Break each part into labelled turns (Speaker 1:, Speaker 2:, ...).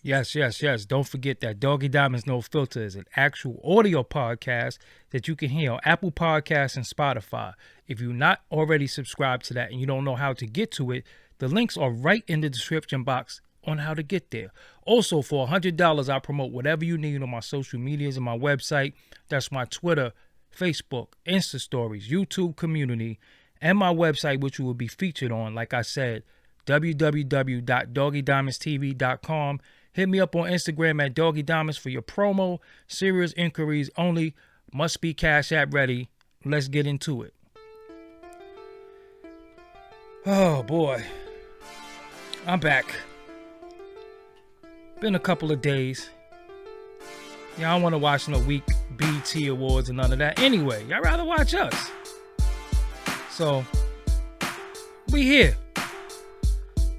Speaker 1: Yes, yes, yes. Don't forget that Doggy Diamonds No Filter is an actual audio podcast that you can hear on Apple Podcasts and Spotify. If you're not already subscribed to that and you don't know how to get to it, the links are right in the description box on how to get there. Also, for $100, I promote whatever you need on my social medias and my website. That's my Twitter, Facebook, Insta Stories, YouTube community, and my website, which you will be featured on, like I said, www.doggydiamondstv.com. Hit me up on Instagram at Doggy Diamonds for your promo. Serious inquiries only. Must be Cash App ready. Let's get into it. Oh, boy. I'm back. Been a couple of days. Yeah, I don't want to watch no week BT Awards and none of that. Anyway, y'all rather watch us. So, we here.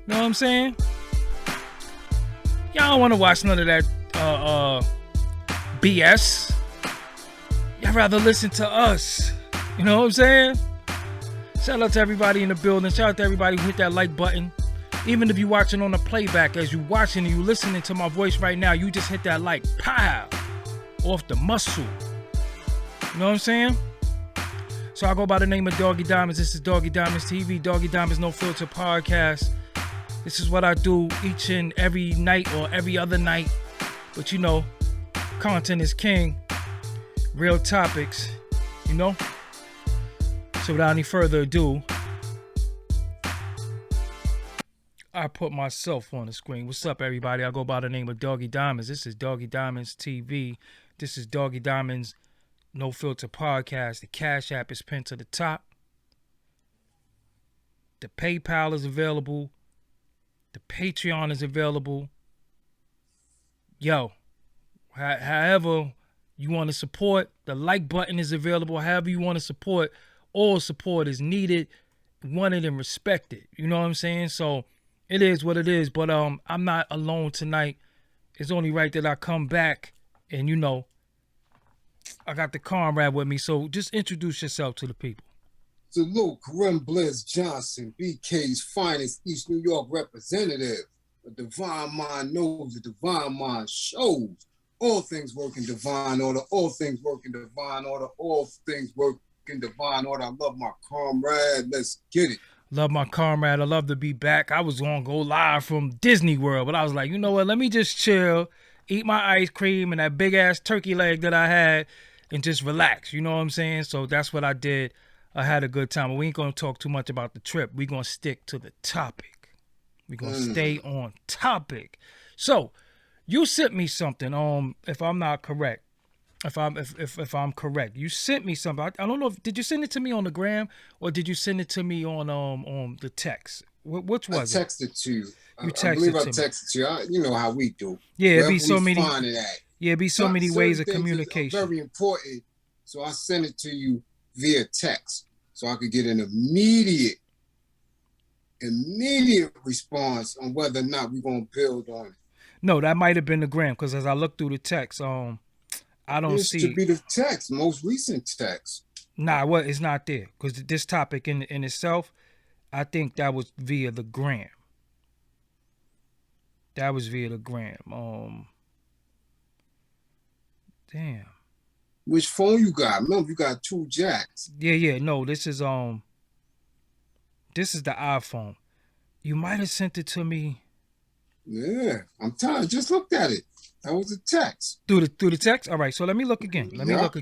Speaker 1: Know what I'm saying? Y'all don't want to watch none of that BS. Y'all rather listen to us. You know what I'm saying? Shout out to everybody in the building. Shout out to everybody who hit that like button. Even if you're watching on the playback, as you watching and you listening to my voice right now, you just hit that like, pow, off the muscle. You know what I'm saying? So I go by the name of Doggy Diamonds. This is Doggy Diamonds TV, Doggy Diamonds No Filter podcast. This is what I do each and every night or every other night. But you know, content is king. Real topics, you know? So without any further ado, I put myself on the screen. What's up, everybody? I go by the name of Doggy Diamonds. This is Doggy Diamonds TV. This is Doggy Diamonds No Filter podcast. The Cash App is pinned to the top. The PayPal is available. The Patreon is available. Yo, however you want to support, the like button is available. However you want to support, all support is needed, wanted, and respected. You know what I'm saying? So it is what it is. But I'm not alone tonight. It's only right that I come back and, you know, I got the comrade with me. So just introduce yourself to the people.
Speaker 2: Salute, Karim Blizz Johnson, BK's finest East New York representative. A divine mind knows, a divine mind shows. All things work in divine order, all things work in divine order, all things work in divine order. I love my comrade. Let's get it.
Speaker 1: Love my comrade. I love to be back. I was going to go live from Disney World, but I was like, you know what? Let me just chill, eat my ice cream and that big-ass turkey leg that I had, and just relax. You know what I'm saying? So that's what I did. I had a good time. But we ain't going to talk too much about the trip. We're going to stick to the topic. We're going to stay on topic. So you sent me something, if I'm not correct. If I'm correct, you sent me something. I don't know if did you send it to me on the gram or did you send it to me on the text? Which was it?
Speaker 2: I texted to you.
Speaker 1: You texted
Speaker 2: I believe I
Speaker 1: to me.
Speaker 2: texted to you. You know how we do.
Speaker 1: Yeah,
Speaker 2: it'd
Speaker 1: be so many. Yeah, it'd be so many ways of communication.
Speaker 2: Very important. So I sent it to you via text, so I could get an immediate response on whether or not we're gonna build on it.
Speaker 1: No, that might have been the gram because as I look through the text, I don't see.
Speaker 2: This should be the text, most recent text.
Speaker 1: Nah, well, it's not there because this topic in itself, I think that was via the gram. That was via the gram. Damn.
Speaker 2: Which phone you got? Remember, you got two jacks.
Speaker 1: Yeah. No, this is the iPhone. You might have sent it to me.
Speaker 2: Yeah, I'm telling you, just looked at it. That was a text.
Speaker 1: Through the text? All right, so let me look again.
Speaker 2: Yeah, that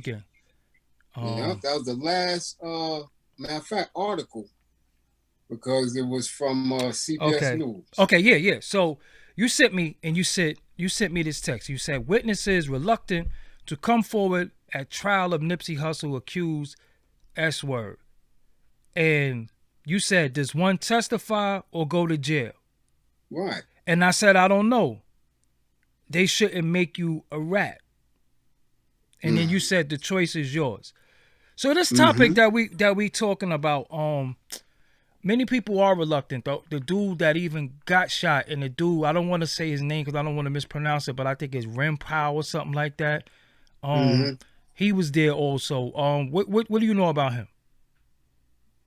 Speaker 2: was the last matter of fact article because it was from CBS News.
Speaker 1: Okay, yeah. So you sent me and you sent me this text. You said witnesses reluctant to come forward at trial of Nipsey Hussle accused S-word. And you said, does one testify or go to jail?
Speaker 2: Right.
Speaker 1: And I said, I don't know. They shouldn't make you a rat. And then you said the choice is yours. So this topic that we talking about, many people are reluctant. The dude that even got shot, and the dude, I don't want to say his name because I don't want to mispronounce it, but I think it's Rimpau or something like that. He was there also. What do you know about him?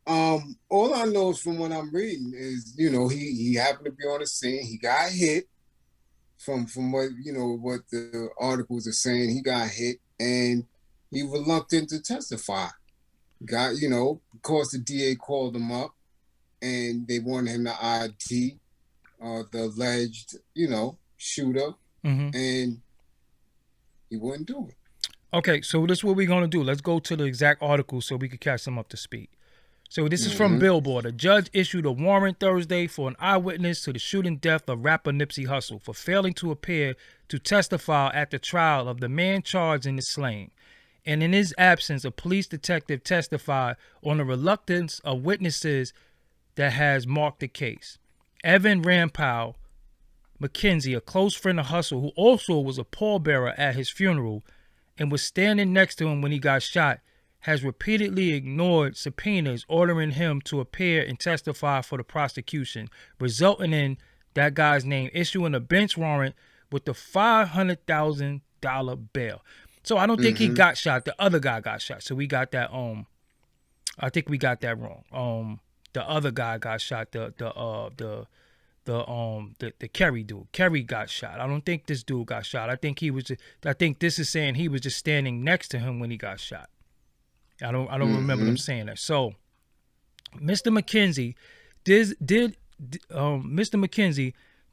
Speaker 2: All I know is from what I'm reading is, you know, he happened to be on the scene. He got hit from what what the articles are saying, he got hit and he reluctant to testify. Got of course the DA called him up and they wanted him to ID the alleged shooter, and he wouldn't do it.
Speaker 1: Okay, so this is what we're gonna do. Let's go to the exact article so we can catch them up to speed. So this is from Billboard. A judge issued a warrant Thursday for an eyewitness to the shooting death of rapper Nipsey Hussle for failing to appear to testify at the trial of the man charged in the slaying. And in his absence, a police detective testified on the reluctance of witnesses that has marked the case. Evan Rimpau, MacKenzie, a close friend of Hussle, who also was a pallbearer at his funeral and was standing next to him when he got shot, has repeatedly ignored subpoenas ordering him to appear and testify for the prosecution, resulting in that guy's name issuing a bench warrant with the $500,000 bail. So I don't think he got shot. The other guy got shot. So we got that. I think we got that wrong. The other guy got shot. The Kerry dude. Kerry got shot. I don't think this dude got shot. I think this is saying he was just standing next to him when he got shot. I don't remember them saying that. So, Mr. MacKenzie,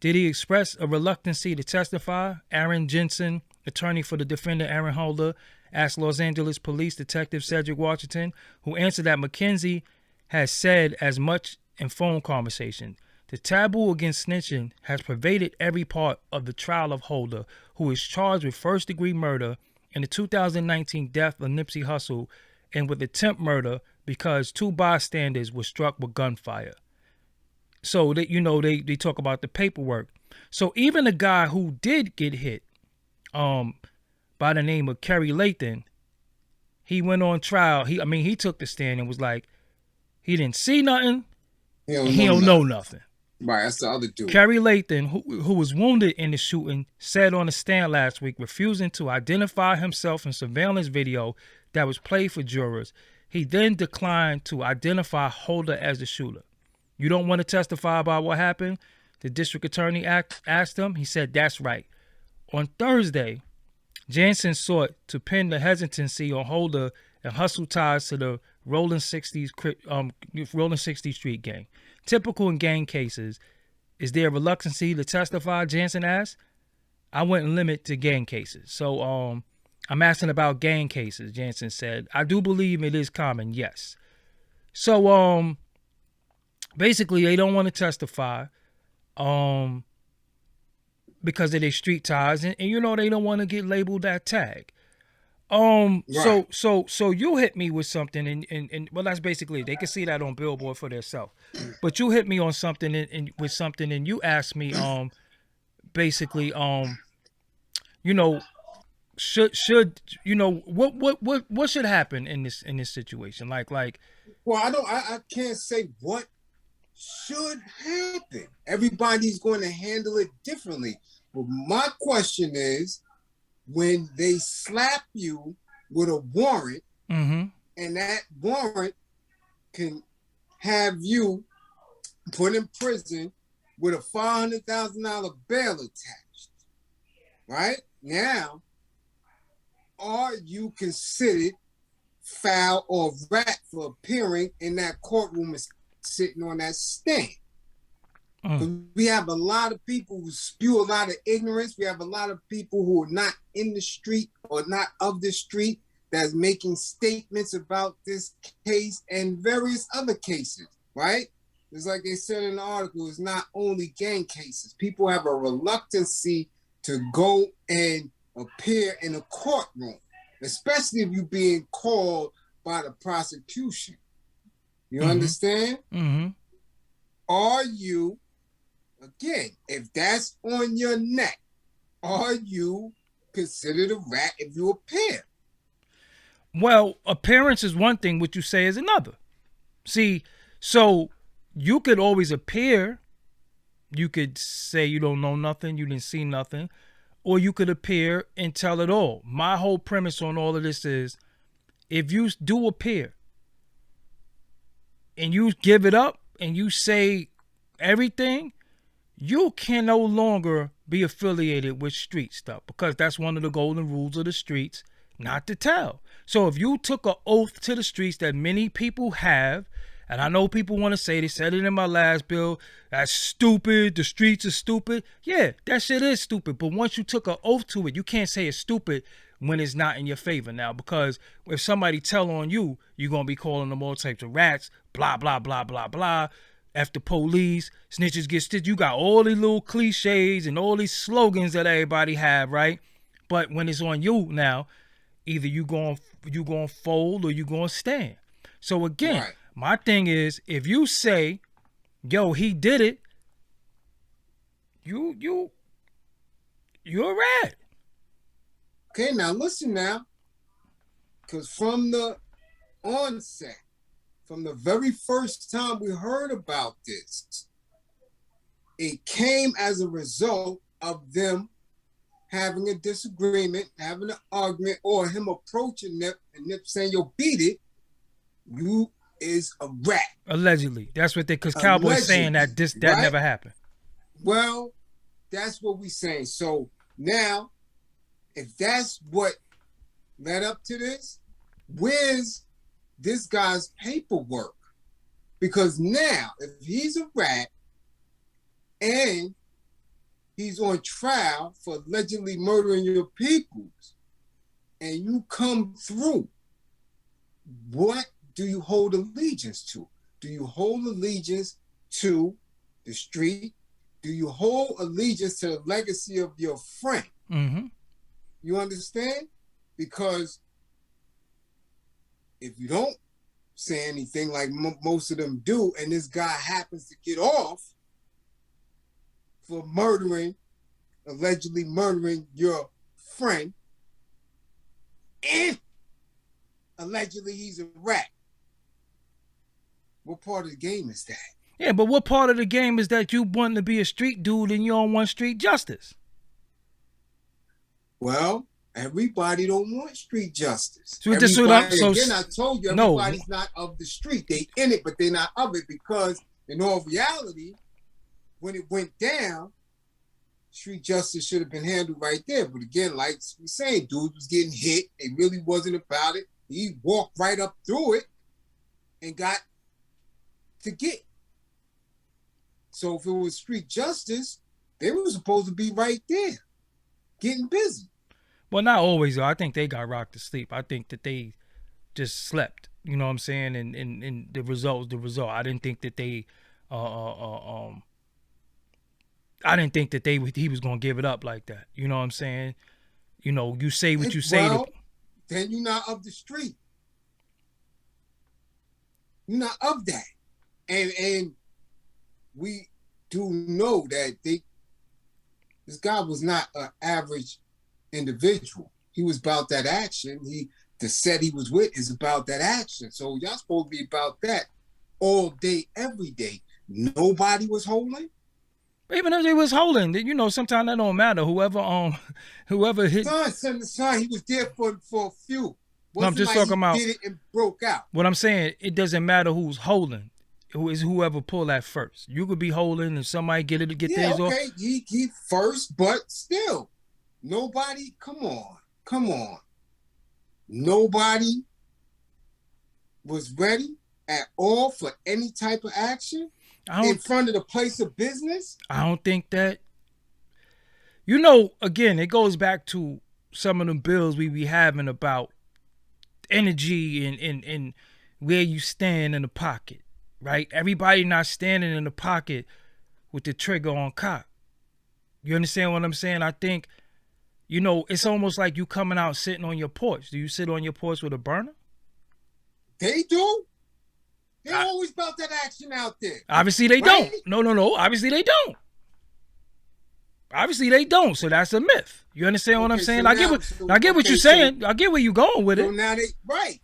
Speaker 1: did he express a reluctancy to testify? Aaron Jensen, attorney for the defendant Aaron Holder, asked Los Angeles Police Detective Cedric Washington, who answered that MacKenzie has said as much in phone conversation. The taboo against snitching has pervaded every part of the trial of Holder, who is charged with first-degree murder in the 2019 death of Nipsey Hussle and with attempt murder because two bystanders were struck with gunfire. So that they talk about the paperwork. So even the guy who did get hit, by the name of Kerry Lathan, he went on trial. He took the stand and was like, he didn't see nothing. He don't know nothing.
Speaker 2: Right, that's the other dude.
Speaker 1: Kerry Lathan, who was wounded in the shooting, said on the stand last week, refusing to identify himself in surveillance video that was played for jurors. He then declined to identify Holder as the shooter. You don't want to testify about what happened? The district attorney asked him. He said, that's right. On Thursday, Jansen sought to pin the hesitancy on Holder and Hussle ties to the Rolling 60s Street gang. Typical in gang cases, is there a reluctancy to testify? Jansen asked. I wouldn't limit to gang cases. So I'm asking about gang cases, Jansen said. I do believe it is common, yes. So basically they don't want to testify because of their street ties and they don't want to get labeled that tag. Right. So you hit me with something and well, that's basically it. They can see that on Billboard for themselves. But you hit me on something and with something and you asked me basically should what should happen in this situation? Like
Speaker 2: well, I can't say what should happen. Everybody's going to handle it differently. But my question is, when they slap you with a warrant, and that warrant can have you put in prison with a $500,000 bail attached, right? Now, are you considered foul or rat for appearing in that courtroom and sitting on that stand? We have a lot of people who spew a lot of ignorance. We have a lot of people who are not in the street or not of the street that's making statements about this case and various other cases, right? It's like they said in the article, it's not only gang cases. People have a reluctancy to go and appear in a courtroom, especially if you're being called by the prosecution. You understand? Are you, again, if that's on your neck, are you considered a rat if you appear?
Speaker 1: Well, appearance is one thing, what you say is another. See, so you could always appear. You could say you don't know nothing, you didn't see nothing, or you could appear and tell it all. My whole premise on all of this is, if you do appear and you give it up and you say everything, you can no longer be affiliated with street stuff, because that's one of the golden rules of the streets, not to tell. So if you took an oath to the streets that many people have, and I know people want to say, they said it in my last bill, that's stupid, the streets are stupid. Yeah, that shit is stupid. But once you took an oath to it, you can't say it's stupid when it's not in your favor now. Because if somebody tell on you, you're going to be calling them all types of rats, blah, blah, blah, blah, blah. F the police, snitches get stitched. You got all these little cliches and all these slogans that everybody have, right? But when it's on you now, either you going to fold or you going to stand. So again, right. My thing is, if you say, yo, he did it, you're a rat.
Speaker 2: Okay, now listen now. Because from the onset, from the very first time we heard about this, it came as a result of them having a disagreement, having an argument, or him approaching Nip and Nip saying, yo, beat it, you is a rat.
Speaker 1: Allegedly. That's what because Cowboy saying that that right? Never happened.
Speaker 2: Well, that's what we saying. So now, if that's what led up to this, where's this guy's paperwork? Because now, if he's a rat and he's on trial for allegedly murdering your peoples, and you come through, what do you hold allegiance to? Do you hold allegiance to the street? Do you hold allegiance to the legacy of your friend?
Speaker 1: Mm-hmm.
Speaker 2: You understand? Because if you don't say anything like most of them do, and this guy happens to get off for allegedly murdering your friend, and allegedly he's a rat, what part of the game is that?
Speaker 1: Yeah, but what part of the game is that you want to be a street dude and you don't want street justice?
Speaker 2: Well, everybody don't want street justice.
Speaker 1: So
Speaker 2: again, I told you, everybody's not of the street. They in it, but they're not of it, because in all reality, when it went down, street justice should have been handled right there. But again, like we saying, dude was getting hit. It really wasn't about it. He walked right up through it and got to get. So if it was street justice, they were supposed to be right there, getting busy.
Speaker 1: Well, not always, though. I think they got rocked to sleep. I think that they just slept. You know what I'm saying? And the result was the result. I didn't think that they, I didn't think that he was gonna give it up like that. You know what I'm saying? You know, you say what you say.
Speaker 2: Then you're not of the street. You're not of that. And we do know that this guy was not an average individual. He was about that action. The set he was with is about that action. So y'all supposed to be about that all day, every day. Nobody was holding.
Speaker 1: Even if they was holding, you know, sometimes that don't matter. Whoever hit.
Speaker 2: Son, he was there for a few.
Speaker 1: No, I'm just talking about.
Speaker 2: Did it and broke out.
Speaker 1: What I'm saying, it doesn't matter who's holding. Whoever pull that first. You could be holding and somebody get theirs off.
Speaker 2: Okay, he first, but still, nobody. Come on. Nobody was ready at all for any type of action in front of the place of business.
Speaker 1: I don't think that. You know, again, it goes back to some of the bills we be having about energy and where you stand in the pocket. Right? Everybody not standing in the pocket with the trigger on cock. You understand what I'm saying? I think, you know, it's almost like you coming out sitting on your porch. Do you sit on your porch with a burner?
Speaker 2: They do. They're always about that action out there.
Speaker 1: Obviously they don't. No. Obviously they don't. So that's a myth. You understand what I'm saying? So I get what you're saying. I get where you're going with it.
Speaker 2: So now right.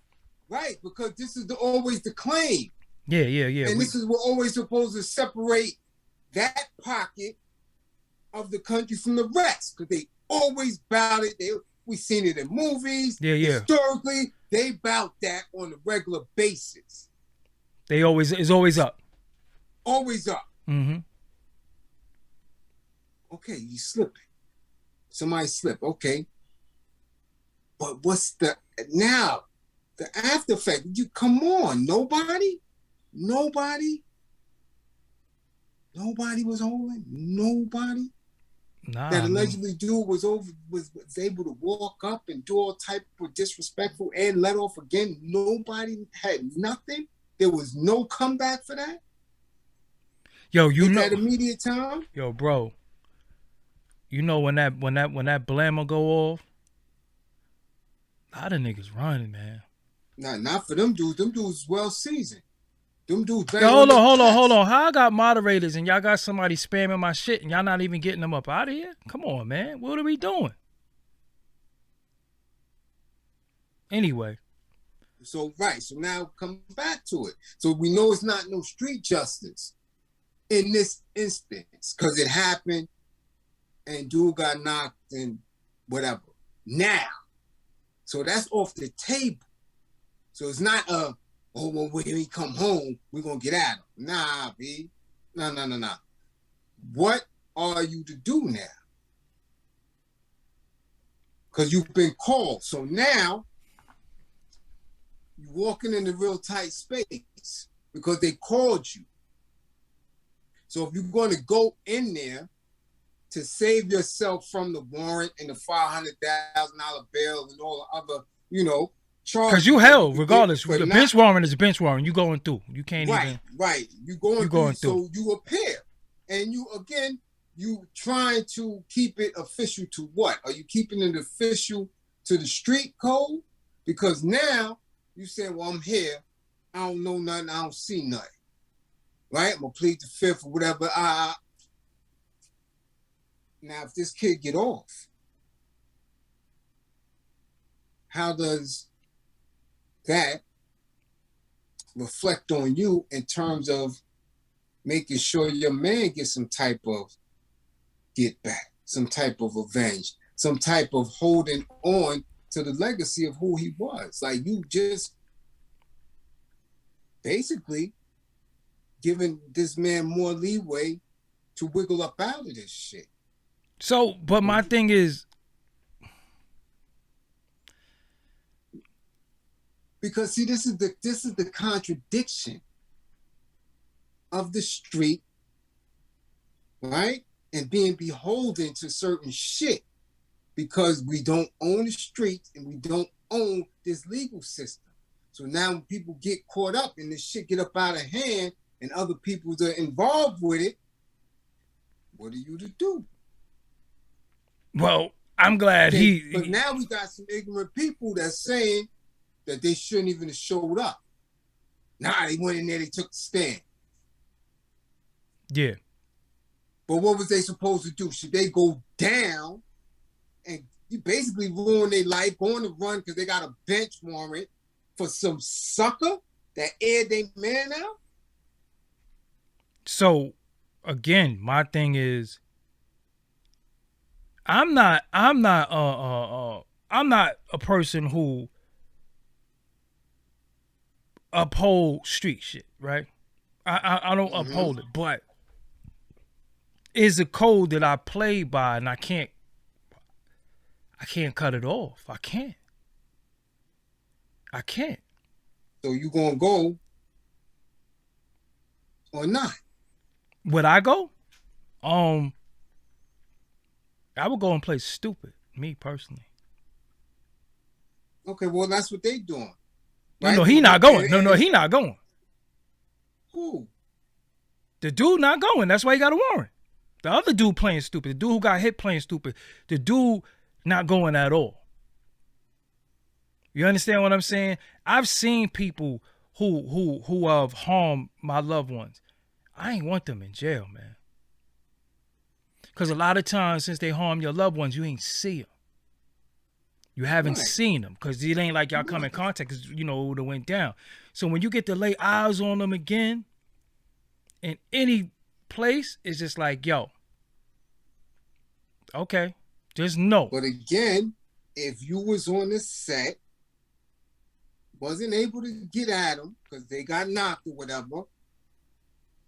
Speaker 2: Because this is always the claim.
Speaker 1: Yeah.
Speaker 2: And this is we're always supposed to separate that pocket of the country from the rest, because they always bout it. We seen it in movies.
Speaker 1: Yeah.
Speaker 2: Historically, they bout that on a regular basis.
Speaker 1: It's always up.
Speaker 2: Always up.
Speaker 1: Mm-hmm.
Speaker 2: Okay, you slipping. Somebody slipped. Okay. But what's the after effect? You come on, nobody was holding. Nobody.
Speaker 1: Nah,
Speaker 2: That allegedly dude was able to walk up and do all type of disrespectful and let off again. Nobody had nothing. There was no comeback for that.
Speaker 1: Yo, you know
Speaker 2: that immediate time.
Speaker 1: Yo, bro. You know when that blammer go off, a lot of niggas running, man.
Speaker 2: Not for them dudes. Them dudes well seasoned. Them dudes.
Speaker 1: Yo, hold on. How I got moderators and y'all got somebody spamming my shit and y'all not even getting them up out of here? Come on, man. What are we doing? Anyway.
Speaker 2: So now come back to it. So we know it's not no street justice in this instance because it happened and dude got knocked and whatever. Now, so that's off the table. So it's not when he come home, we're going to get at him. Nah, B. No. What are you to do now? Because you've been called. So now, you're walking in a real tight space because they called you. So if you're going to go in there to save yourself from the warrant and the $500,000 bail and all the other,
Speaker 1: because you held, regardless. The bench warrant is a bench warrant. You going through. You can't even.
Speaker 2: Right. You going through. So you appear. And you trying to keep it official to what? Are you keeping it official to the street code? Because now you say, well, I'm here. I don't know nothing. I don't see nothing. Right? I'm going to plead the fifth or whatever. Now, if this kid get off, how does that reflect on you in terms of making sure your man gets some type of get back, some type of revenge, some type of holding on to the legacy of who he was? Like, you just basically giving this man more leeway to wiggle up out of this shit.
Speaker 1: So, but my thing is,
Speaker 2: because see, this is the contradiction of the street, right? And being beholden to certain shit because we don't own the streets and we don't own this legal system. So now when people get caught up and this shit get up out of hand and other people that are involved with it, what are you to do?
Speaker 1: Well, I'm glad
Speaker 2: But now we got some ignorant people that's saying that they shouldn't even have showed up. Nah, they went in there, they took the stand.
Speaker 1: Yeah.
Speaker 2: But what was they supposed to do? Should they go down and you basically ruin their life, go on the run because they got a bench warrant for some sucker that aired their man out?
Speaker 1: So, again, my thing is, I'm not a person who uphold street shit, right? I don't uphold it, but it's a code that I play by, and I can't cut it off. I can't.
Speaker 2: So you gonna go or not?
Speaker 1: Would I go? I would go and play stupid, me personally.
Speaker 2: Okay, well, that's what they doing. Right?
Speaker 1: No, he not going. No, he not going.
Speaker 2: Who?
Speaker 1: The dude not going. That's why he got a warrant. The other dude playing stupid. The dude who got hit playing stupid. The dude not going at all. You understand what I'm saying? I've seen people who have harmed my loved ones. I ain't want them in jail, man. Because a lot of times since they harm your loved ones, you ain't see them. You haven't seen them because it ain't like y'all come in contact because you know it would have went down. So when you get to lay eyes on them again in any place, it's just like, yo, okay, just no.
Speaker 2: But again, if you was on the set, wasn't able to get at them because they got knocked or whatever,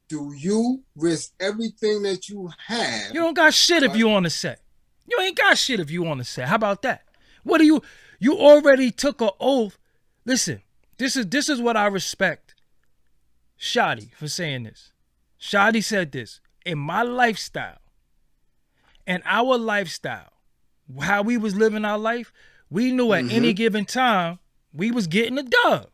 Speaker 2: do you risk everything that you have?
Speaker 1: You don't got shit if you on the set. You ain't got shit if you on the set. How about that? What do you already took an oath. Listen, this is what I respect Shotty for saying this. Shotty said this. In my lifestyle, and our lifestyle, how we was living our life, we knew at any given time we was getting a dub.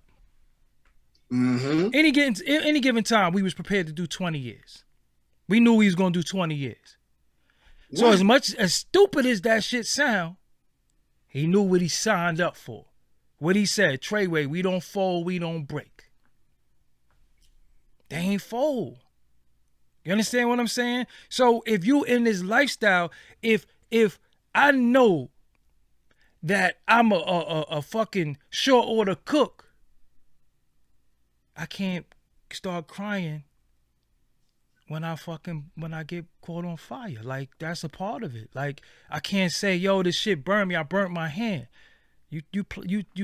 Speaker 1: Any given time we was prepared to do 20 years. We knew we was gonna do 20 years. So as much as stupid as that shit sound, he knew what he signed up for. What he said, Treyway, we don't fold, we don't break. They ain't fold. You understand what I'm saying? So if you in this lifestyle, if I know that I'm a fucking short order cook, I can't start crying when I get caught on fire. Like, that's a part of it. Like, I can't say, yo, this shit burned me. I burnt my hand. You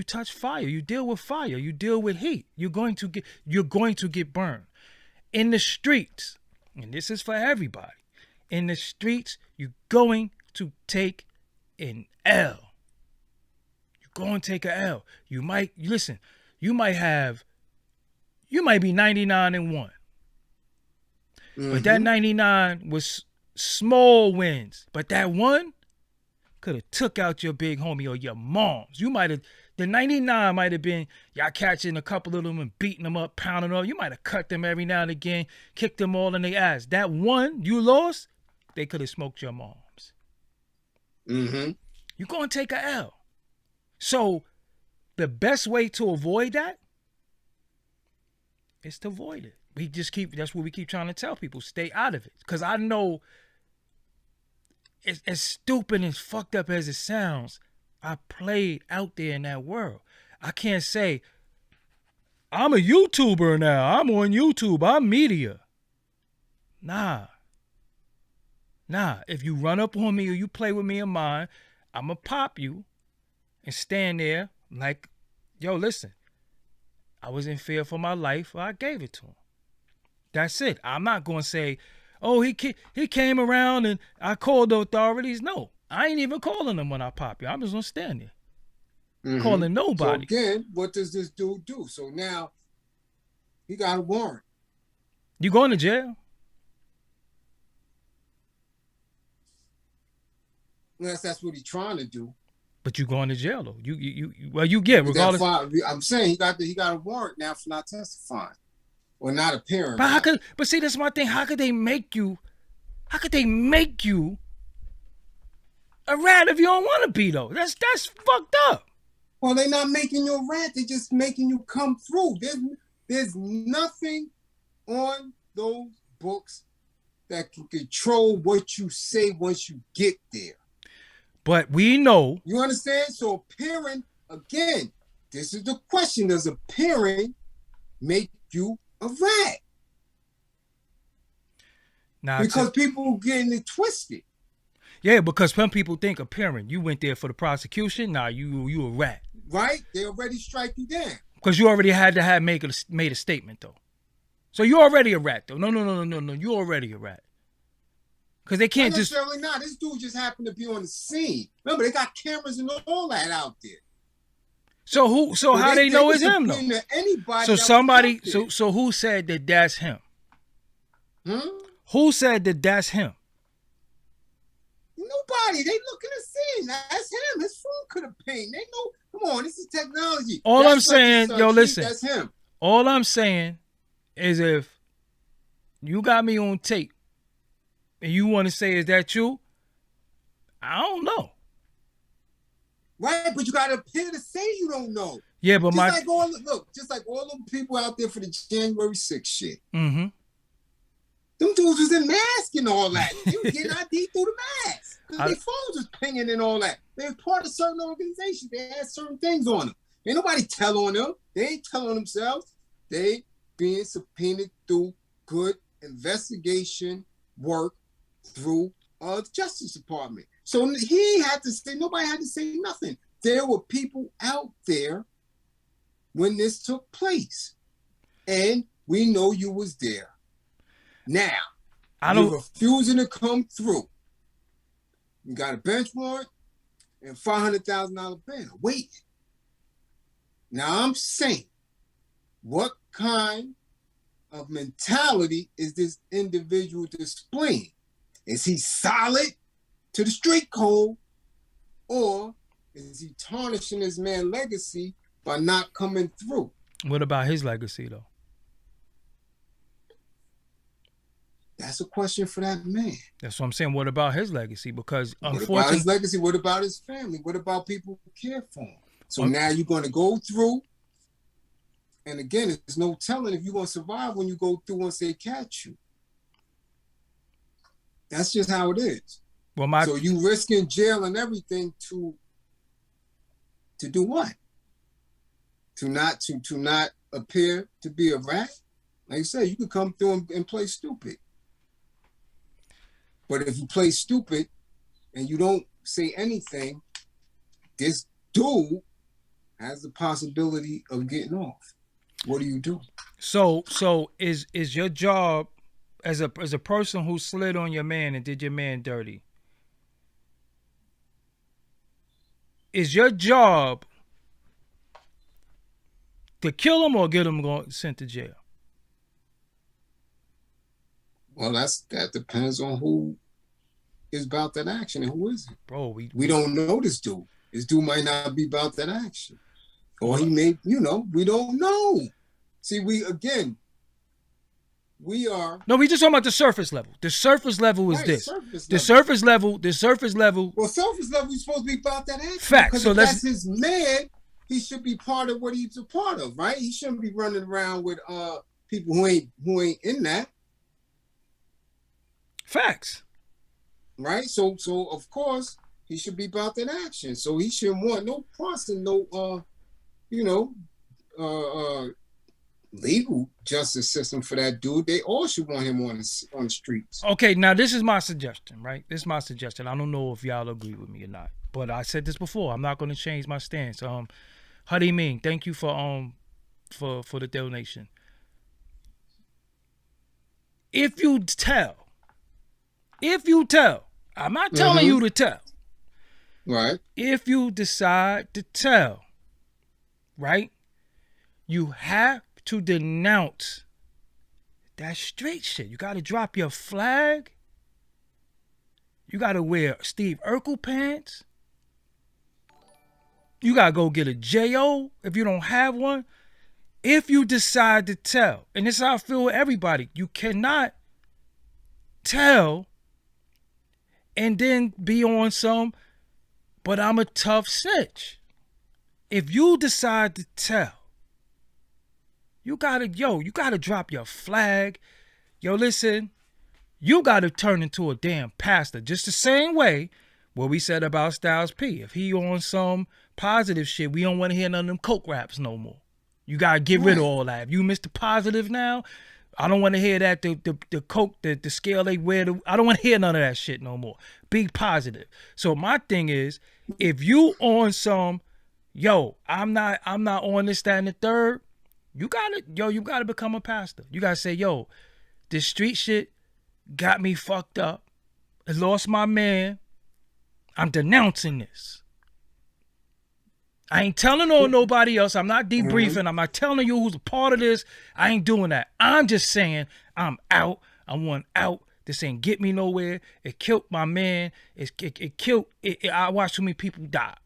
Speaker 1: touch fire. You deal with fire. You deal with heat. You're going to get burned. In the streets, and this is for everybody, in the streets, you're going to take an L. You're going to take an L. You might be 99-1. But that 99 was small wins. But that one could have took out your big homie or your moms. The 99 might have been y'all catching a couple of them and beating them up, pounding them up. You might have cut them every now and again, kicked them all in their ass. That one you lost, they could have smoked your moms. You're going to take a L. So the best way to avoid that is to avoid it. That's what we keep trying to tell people. Stay out of it. Because I know, as stupid and fucked up as it sounds, I played out there in that world. I can't say, I'm a YouTuber now. I'm on YouTube. I'm media. Nah. If you run up on me or you play with me in mine, I'm going to pop you and stand there like, yo, listen, I was in fear for my life. I gave it to him. That's it. I'm not going to say, oh, he came around and I called the authorities. No, I ain't even calling them when I pop you. I'm just going to stand there. Calling nobody.
Speaker 2: So again, what does this dude do? So now he got a warrant.
Speaker 1: You going to jail?
Speaker 2: Unless that's what he's trying to do.
Speaker 1: But you going to jail though. You get regardless.
Speaker 2: I'm saying he got a warrant now for not testifying or not appearing.
Speaker 1: But see, that's my thing. How could they make you a rat if you don't want to be though? That's fucked up.
Speaker 2: Well, they're not making you a rat. They're just making you come through. There's nothing on those books that can control what you say once you get there.
Speaker 1: But we know.
Speaker 2: You understand? So appearing, again, this is the question. Does appearing make you a rat? Now, because people getting it twisted.
Speaker 1: Yeah, because some people think appearing. You went there for the prosecution. Nah, you a rat.
Speaker 2: Right? They already strike you down.
Speaker 1: Because you already had to made a statement though. So you already a rat though. No. You already a rat. Because they can't just.
Speaker 2: Necessarily not. This dude just happened to be on the scene. Remember, they got cameras and all that out there.
Speaker 1: So how they know it's him though? So who said that that's him? Who said that that's him?
Speaker 2: Nobody. They looking to see. That's him. His phone could have pinged. They know. Come on, this is technology.
Speaker 1: All I'm saying, yo, listen.
Speaker 2: That's him.
Speaker 1: All I'm saying is if you got me on tape and you want to say, is that you? I don't know.
Speaker 2: Right, but you got to appear to say you don't know.
Speaker 1: Yeah, but
Speaker 2: just like all them people out there for the January 6th shit.
Speaker 1: Mm-hmm.
Speaker 2: Them dudes was in masks and all that. You was getting ID through the mask. Because their phones was pinging and all that. They were part of certain organizations. They had certain things on them. Ain't nobody tell on them. They ain't tell on themselves. They being subpoenaed through good investigation work through the Justice Department. So nobody had to say nothing. There were people out there when this took place. And we know you was there. Now,
Speaker 1: I
Speaker 2: you're
Speaker 1: don't.
Speaker 2: refusing to come through. You got a bench warrant and $500,000 bail. Wait. Now I'm saying, what kind of mentality is this individual displaying? Is he solid to the street code, or is he tarnishing his man's legacy by not coming through?
Speaker 1: What about his legacy, though?
Speaker 2: That's a question for that man.
Speaker 1: That's what I'm saying. What about his legacy? Because
Speaker 2: What about his legacy? What about his family? What about people who care for him? So now you're going to go through, and again, there's no telling if you're going to survive when you go through once they catch you. That's just how it is.
Speaker 1: Well,
Speaker 2: so you risking jail and everything to do what? To not appear to be a rat? Like I said, you could come through and play stupid. But if you play stupid and you don't say anything, this dude has the possibility of getting off. What do you do?
Speaker 1: So is your job as a person who slid on your man and did your man dirty? Is your job to kill him or get him sent to jail?
Speaker 2: Well, that depends on who is about that action and who isn't.
Speaker 1: Bro,
Speaker 2: we don't know this dude. This dude might not be about that action. Or he may, we don't know. See, we are.
Speaker 1: No, we just talking about the surface level. The surface level is this. The surface level.
Speaker 2: Well, surface level, you're supposed to be about that action.
Speaker 1: Fact.
Speaker 2: Because if that's his man, he should be part of what he's a part of, right? He shouldn't be running around with people who ain't in that.
Speaker 1: Facts.
Speaker 2: Right? So of course he should be about that action. So he shouldn't want no process, no legal justice system for that dude. They all should want him on the streets.
Speaker 1: Okay, now this is my suggestion, right? This is my suggestion. I don't know if y'all agree with me or not, but I said this before. I'm not going to change my stance. Huddy Ming, thank you for the donation. If you tell, I'm not telling you to tell.
Speaker 2: Right.
Speaker 1: If you decide to tell, right, you have to denounce that straight shit. You got to drop your flag. You got to wear Steve Urkel pants. You got to go get a J.O. if you don't have one. If you decide to tell, and this is how I feel with everybody, you cannot tell and then be on some, but I'm a tough snitch. If you decide to tell, you gotta drop your flag. Yo, listen, you gotta turn into a damn pastor. Just the same way what we said about Styles P. If he on some positive shit, we don't want to hear none of them coke raps no more. You gotta get rid of all that. If you Mr. Positive now, I don't want to hear that the coke, the scale they wear. I don't want to hear none of that shit no more. Be positive. So my thing is, if you on some, I'm not on this, that, and the third, you gotta become a pastor. You gotta say, this street shit got me fucked up. I lost my man. I'm denouncing this. I ain't telling on nobody else. I'm not debriefing. I'm not telling you who's a part of this. I ain't doing that. I'm just saying I'm out. I want out. This ain't get me nowhere. It killed my man. It killed. I watched too many people die.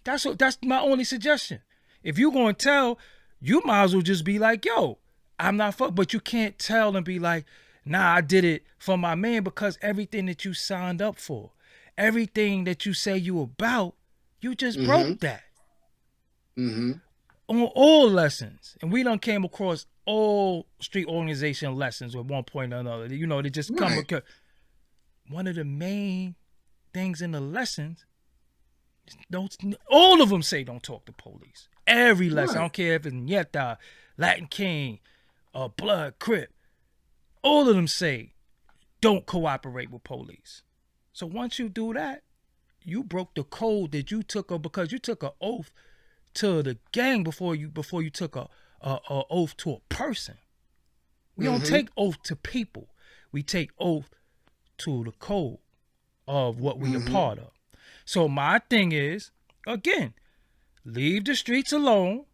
Speaker 1: That's my only suggestion. If you're gonna tell, you might as well just be like, I'm not fuck. But you can't tell and be like, nah, I did it for my man, because everything that you signed up for, everything that you say you about, you just broke that. On all lessons. And we done came across all street organization lessons at one point or another. They just come because one of the main things in the lessons, all of them say don't talk to police. Every lesson, I don't care if it's Yetta, Latin King, Blood, Crip, all of them say don't cooperate with police. So once you do that, you broke the code that you took, because you took an oath to the gang before you took a oath to a person. We don't take oath to people. We take oath to the code of what we a part of. So my thing is, again, leave the streets alone.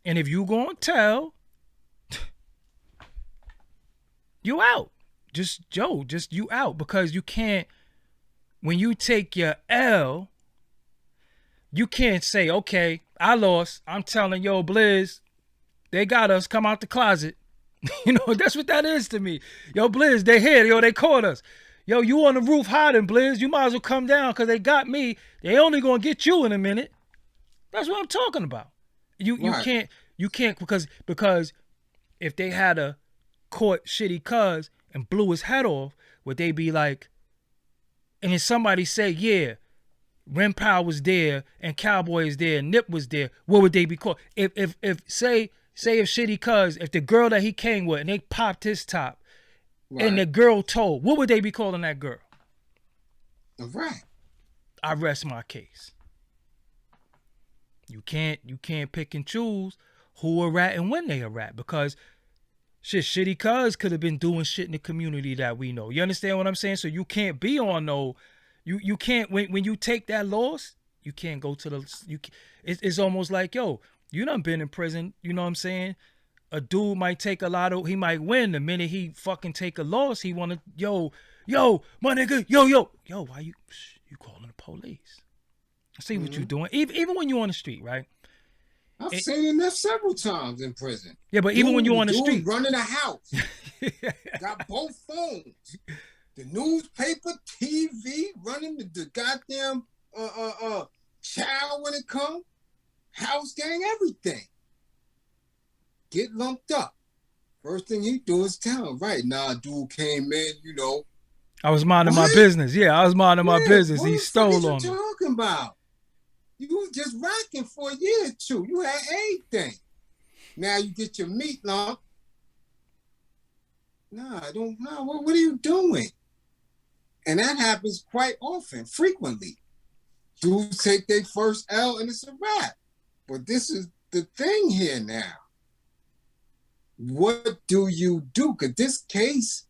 Speaker 1: And if you gonna tell, you out. Just you out. Because you can't, when you take your L, you can't say, okay, I lost. I'm telling yo, Blizz, they got us. Come out the closet. You know, that's what that is to me. Yo, Blizz, they here. Yo, they caught us. Yo, you on the roof hiding, Blizz. You might as well come down because they got me. They only gonna get you in a minute. That's what I'm talking about. You can't because if they had a caught shitty cuz and blew his head off, would they be like, and then somebody say, yeah, Rimpau was there and Cowboy is there, Nip was there, what would they be called? If say if shitty cuz, if the girl that he came with and they popped his top and the girl told, what would they be calling that girl?
Speaker 2: Right.
Speaker 1: I rest my case. You can't pick and choose who a rat and when they a rat, because shitty cuz could have been doing shit in the community that we know. You understand what I'm saying? So you can't be on no, you can't, when you take that loss, you can't go to the, it's almost like, yo, you done been in prison, you know what I'm saying? A dude might take a lot of, he might win. The minute he fucking take a loss, he wanna, yo, my nigga, yo, why you calling the police? I see what you're doing. Even when you're on the street, right?
Speaker 2: I've seen that several times in prison.
Speaker 1: Yeah, but even when you're on the street,
Speaker 2: running a house, got both phones, the newspaper, TV, running the goddamn child when it comes, house gang, everything. Get lumped up. First thing he do is tell him, right? Nah, dude came in, you know.
Speaker 1: I was minding my business. Yeah, I was minding my business. He stole on me.
Speaker 2: What you talking about? You was just rocking for a year or two. You had everything. Now you get your meat lump. Nah, I don't know. What are you doing? And that happens quite often, frequently. Dudes take their first L and it's a wrap. But this is the thing here now. What do you do? Because this case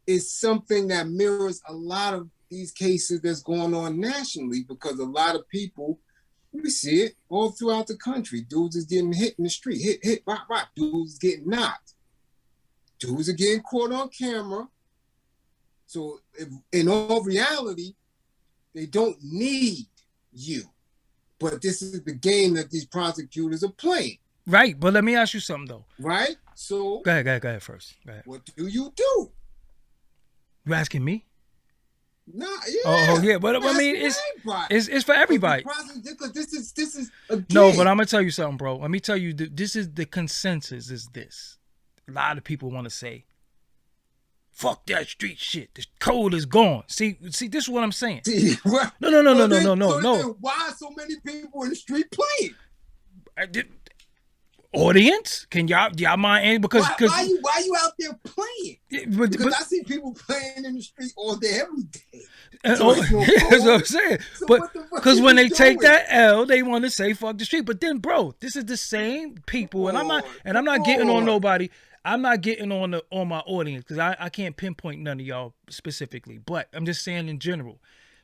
Speaker 2: is something that mirrors a lot of these cases that's going on nationally, because a lot of people, we see it all throughout the country. Dudes is getting hit in the street, hit, rock. Dudes getting knocked. Dudes are getting caught on camera. So in all reality, they don't need you. But this is the game that these prosecutors are playing.
Speaker 1: Right, but let me ask you something though.
Speaker 2: Right? So
Speaker 1: go ahead first. Go ahead.
Speaker 2: What do you do?
Speaker 1: You asking me?
Speaker 2: Nah, yeah.
Speaker 1: Oh yeah, but I mean, it's for everybody.
Speaker 2: Because this is a game.
Speaker 1: No, but I'm gonna tell you something, bro. Let me tell you, this is the consensus. Is this? A lot of people want to say, "Fuck that street shit. The code is gone." See, this is what I'm saying.
Speaker 2: See, right.
Speaker 1: No.
Speaker 2: Why so many people in the street playing?
Speaker 1: Audience, can y'all mind? Because
Speaker 2: why you out there playing? Because I see people playing in the street all day, every day.
Speaker 1: That's what I'm saying. So but because when they take that L, they want to say fuck the street. But then, bro, this is the same people, and I'm not getting on nobody. I'm not getting on my audience because I can't pinpoint none of y'all specifically. But I'm just saying in general,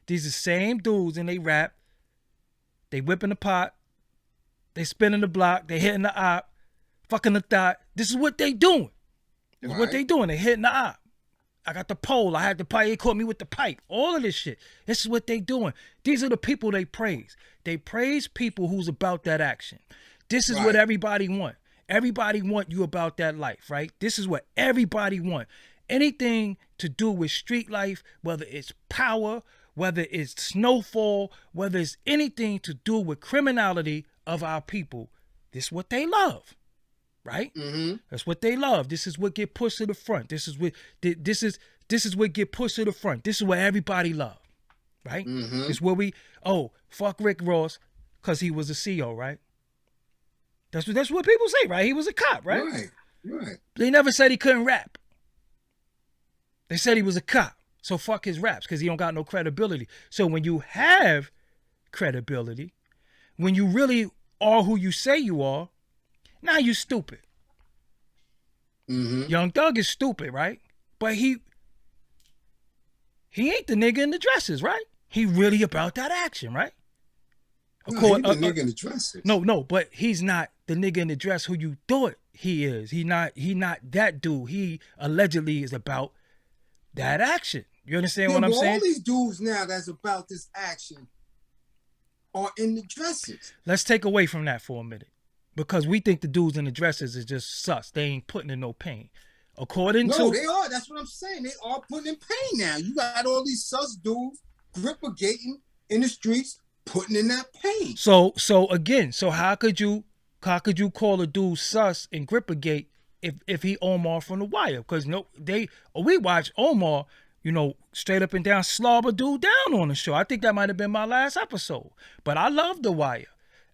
Speaker 1: these are the same dudes, and they rap, they whipping the pot. They spinning the block. They hitting the op. Fucking the thought. This is what they doing. This is what they doing. They hitting the op. I got the pole. I had the pipe. They caught me with the pipe. All of this shit. This is what they doing. These are the people they praise. They praise people who's about that action. This is what everybody want. Everybody want you about that life, right? This is what everybody want. Anything to do with street life, whether it's power, whether it's snowfall, whether it's anything to do with criminality of our people, this is what they love, right? Mm-hmm. That's what they love. This is what get pushed to the front. This is what get pushed to the front. This is what everybody love, right? Mm-hmm. It's where fuck Rick Ross because he was a CO, right? That's what people say, right? He was a cop, right?
Speaker 2: Right.
Speaker 1: They never said he couldn't rap. They said he was a cop. So fuck his raps because he don't got no credibility. So when you have credibility, when you really are who you say you are, now you stupid. Young Thug is stupid, right? But he ain't the nigga in the dresses, right? He really about that action, right?
Speaker 2: Of course, he's the nigga in the dresses.
Speaker 1: No, but he's not the nigga in the dress who you thought he is. He not that dude. He allegedly is about that action. You understand what I'm saying?
Speaker 2: All these dudes now that's about this action are in the dresses.
Speaker 1: Let's take away from that for a minute. Because we think the dudes in the dresses is just sus. They ain't putting in no pain.
Speaker 2: No, they are. That's what I'm saying. They are putting in pain now. You got all these sus dudes grippagating in the streets, putting in that pain.
Speaker 1: So how could you call a dude sus and grippagate if he Omar from The Wire? Because we watch Omar, straight up and down slobber dude down on the show. I think that might have been my last episode. But I loved The Wire.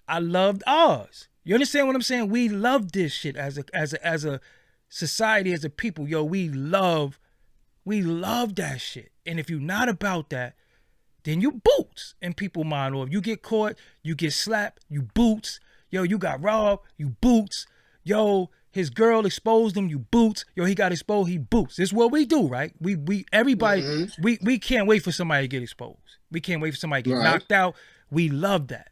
Speaker 1: I loved Oz. You understand what I'm saying? We love this shit as a society, as a people. Yo, we love that shit. And if you're not about that, then you boots in people's mind. Or if you get caught, you get slapped, you boots. Yo, you got robbed, you boots. Yo, his girl exposed him, you boots. Yo, he got exposed, he boots. This is what we do, right? Everybody, we can't wait for somebody to get exposed. We can't wait for somebody to get knocked out. We love that.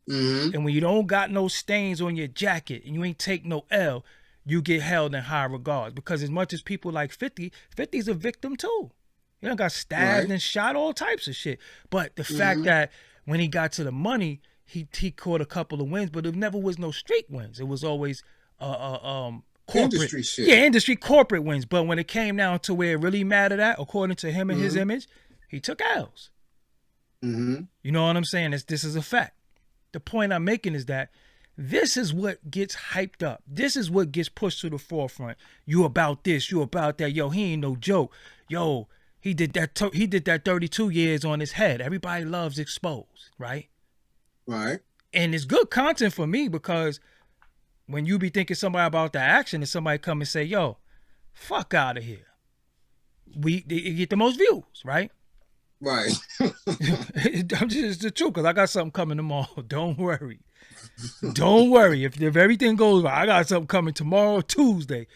Speaker 1: And when you don't got no stains on your jacket and you ain't take no L, you get held in high regards. Because as much as people like 50's a victim too. You know, got stabbed and shot, all types of shit. But the fact that when he got to the money, he caught a couple of wins, but it never was no street wins. It was always corporate
Speaker 2: industry shit.
Speaker 1: Yeah, industry corporate wins. But when it came down to where it really mattered at, according to him and his image, he took L's. You know what I'm saying? This is a fact. The point I'm making is that this is what gets hyped up. This is what gets pushed to the forefront. You about this, you about that. Yo, he ain't no joke. Yo, he did that 32 years on his head. Everybody loves exposed, right?
Speaker 2: Right. And
Speaker 1: it's good content for me because when you be thinking somebody about the action and somebody come and say, yo, fuck out of here. They get the most views, right?
Speaker 2: Right.
Speaker 1: It's the truth, because I got something coming tomorrow. Don't worry. Don't worry. If everything goes right, I got something coming tomorrow, Tuesday.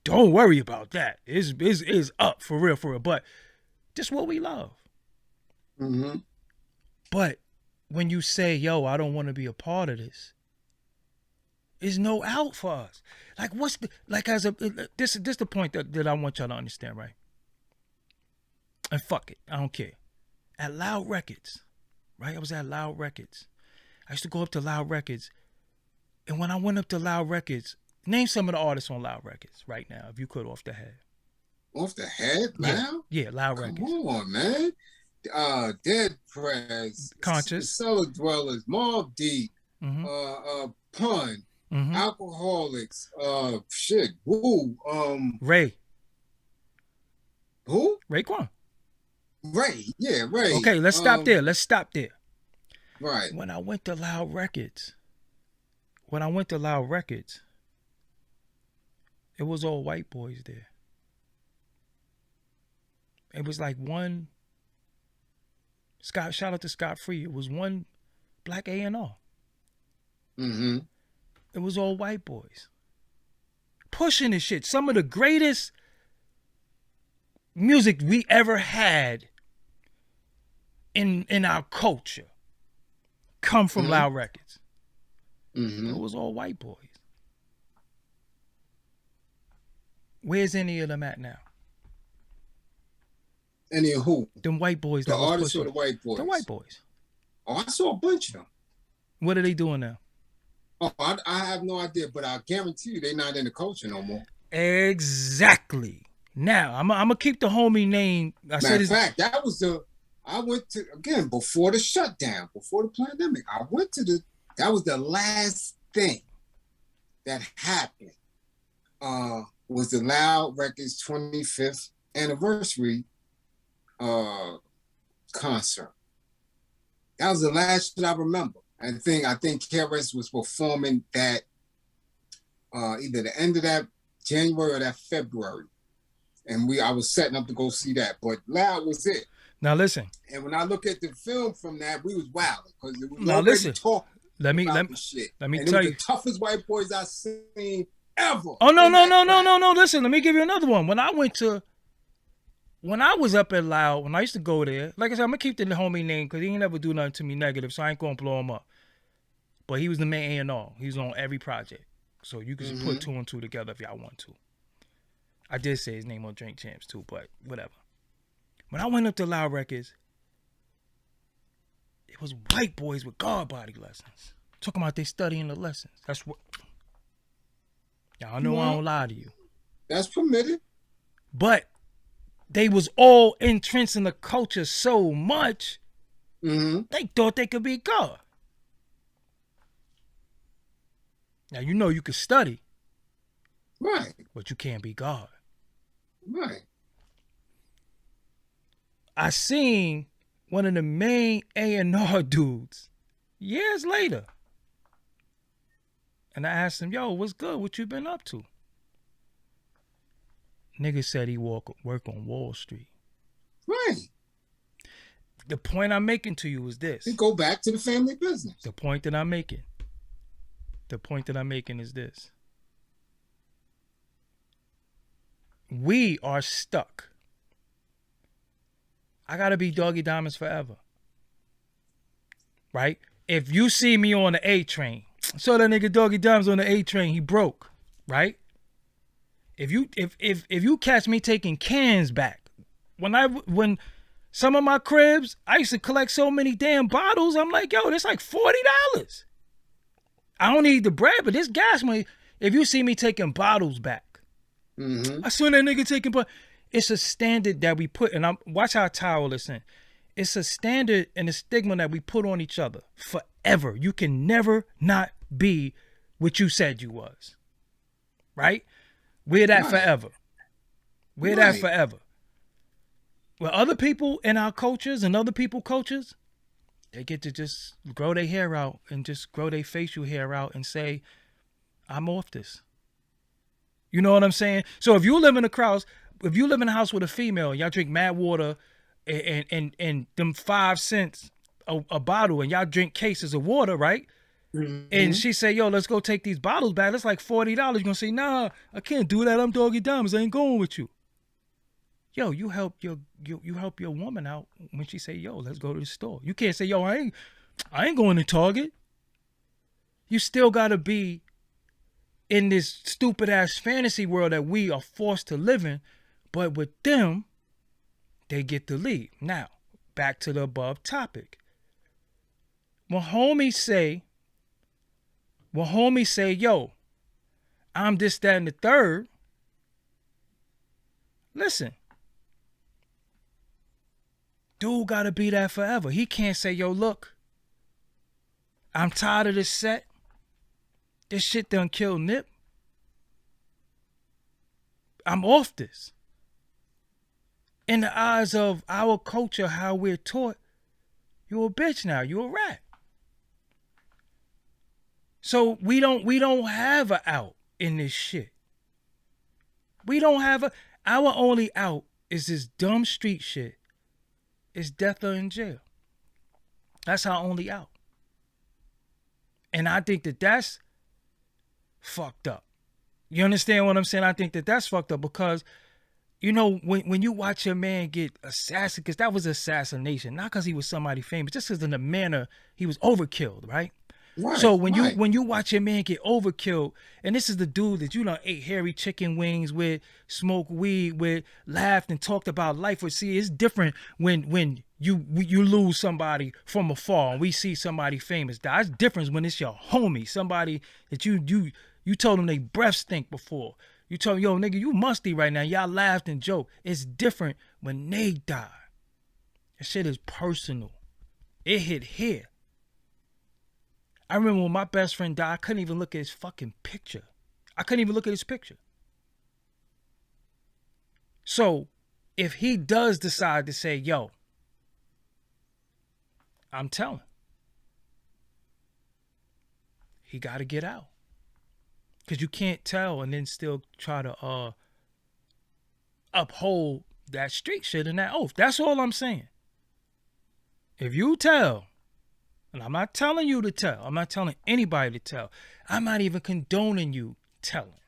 Speaker 1: Don't worry about that. It's up for real. But just what we love. But when you say, yo, I don't want to be a part of this, there's no out for us. Like, this is the point that I want y'all to understand, right? And fuck it. I don't care. At Loud Records, right? I was at Loud Records. I used to go up to Loud Records. And when I went up to Loud Records, name some of the artists on Loud Records right now, if you could, off the head.
Speaker 2: Off the head, Loud?
Speaker 1: Yeah, Loud Records.
Speaker 2: Come on, man. Dead Prez,
Speaker 1: Conscious,
Speaker 2: Cellar Dwellers, Mobb Deep, Pun, Alcoholics,
Speaker 1: Ray.
Speaker 2: Who?
Speaker 1: Raekwon.
Speaker 2: Ray.
Speaker 1: Okay, let's stop there.
Speaker 2: Right.
Speaker 1: When I went to Loud Records, it was all white boys there. It was like one shout out to Scott Free. It was one black A&R. It was all white boys. Pushing this shit. Some of the greatest music we ever had in our culture come from Loud Records. It was all white boys. Where's any of them at now?
Speaker 2: Any of who?
Speaker 1: Them white boys.
Speaker 2: The artists or the white boys?
Speaker 1: The white boys.
Speaker 2: Oh, I saw a bunch of them.
Speaker 1: What are they doing now?
Speaker 2: Oh, I have no idea, but I guarantee you they're not in the culture no more.
Speaker 1: Exactly. Now, I'm going to keep the homie name.
Speaker 2: Matter of fact, I went to, again, before the shutdown, before the pandemic, that was the last thing that happened, was the Loud Records 25th anniversary concert. That was the last shit I remember. I think KRS was performing that either the end of that January or that February. And I was setting up to go see that. But Loud was it.
Speaker 1: Now listen.
Speaker 2: And when I look at the film from that, we was wilding because it was
Speaker 1: now listen.
Speaker 2: Talking
Speaker 1: let me
Speaker 2: tell you
Speaker 1: the
Speaker 2: toughest white boys I seen ever.
Speaker 1: Oh, no. Listen, let me give you another one. When I was up at Loud, when I used to go there, like I said, I'm going to keep the homie name because he ain't never do nothing to me negative, so I ain't going to blow him up. But he was the main A&R. He was on every project. So you can just put 2 and 2 together if y'all want to. I did say his name on Drink Champs too, but whatever. When I went up to Loud Records, it was white boys with guard body lessons. Talking about they studying the lessons. That's what... Y'all know I don't lie to you.
Speaker 2: That's permitted.
Speaker 1: But they was all entrenched in the culture so much, they thought they could be God. Now, you know you can study.
Speaker 2: Right.
Speaker 1: But you can't be God.
Speaker 2: Right.
Speaker 1: I seen one of the main A&R dudes years later. And I asked him, yo, what's good? What you been up to? Nigga said he work on Wall Street.
Speaker 2: Right.
Speaker 1: The point I'm making to you is this.
Speaker 2: You go back to the family business.
Speaker 1: The point that I'm making is this. We are stuck. I gotta be Doggie Diamonds forever. Right? If you see me on the A train, saw that nigga Doggie Diamonds on the A train, he broke. Right? If you catch me taking cans back, when some of my cribs, I used to collect so many damn bottles, I'm like, yo, that's like $40. I don't need the bread, but this gas money, if you see me taking bottles back, I saw that nigga taking, but it's a standard that we put, and watch how I tie all this in. It's a standard and a stigma that we put on each other forever. You can never not be what you said you was. Right? We're that forever. We're that forever. Well, other people in our cultures and other people's cultures, they get to just grow their hair out and just grow their facial hair out and say, I'm off this. You know what I'm saying? So if you live in a house with a female, y'all drink mad water and them 5 cents a bottle, and y'all drink cases of water, right? And she say, yo, let's go take these bottles back. That's like $40. You're going to say, nah, I can't do that. I'm Doggie Diamonds. I ain't going with you. Yo, you help your woman out when she say, yo, let's go to the store. You can't say, yo, I ain't going to Target. You still got to be in this stupid ass fantasy world that we are forced to live in. But with them, they get the lead. Now, back to the above topic. When homies say, yo, I'm this, that, and the third, listen. Dude gotta be that forever. He can't say, yo, look, I'm tired of this set. This shit done killed Nip. I'm off this. In the eyes of our culture, how we're taught, you a bitch now. You a rat. So we don't have a out in this shit. We don't have our only out is this dumb street shit. It's death or in jail. That's our only out. And I think that that's fucked up. You understand what I'm saying? I think that that's fucked up because, you know, when you watch your man get assassinated, because that was assassination, not because he was somebody famous, just because in the manner he was overkilled, right?
Speaker 2: Right,
Speaker 1: so when you watch your man get overkilled, and this is the dude that you done ate hairy chicken wings with, smoked weed with, laughed and talked about life with. See, it's different when you lose somebody from afar and we see somebody famous die. It's different when it's your homie, somebody that you told them they breath stink before. You told them, yo, nigga, you musty right now. Y'all laughed and joked. It's different when they die. That shit is personal. It hit here. I remember when my best friend died, I couldn't even look at his fucking picture. So, if he does decide to say, yo, I'm telling, he got to get out. Because you can't tell and then still try to uphold that street shit and that oath. That's all I'm saying. If you tell, and I'm not telling you to tell. I'm not telling anybody to tell. I'm not even condoning you telling.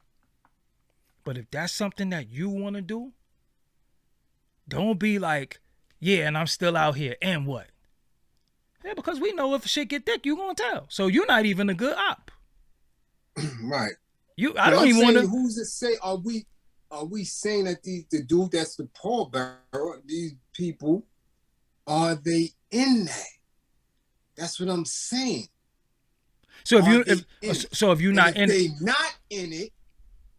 Speaker 1: But if that's something that you want to do, don't be like, yeah, and I'm still out here. And what? Yeah, because we know if shit get thick, you gonna tell. So you're not even a good op.
Speaker 2: Right.
Speaker 1: I don't even want to.
Speaker 2: Who's to say? Are we saying that the dude that's the pallbearer, these people, are they in that? That's what I'm saying.
Speaker 1: So if you're not in,
Speaker 2: if they not in it,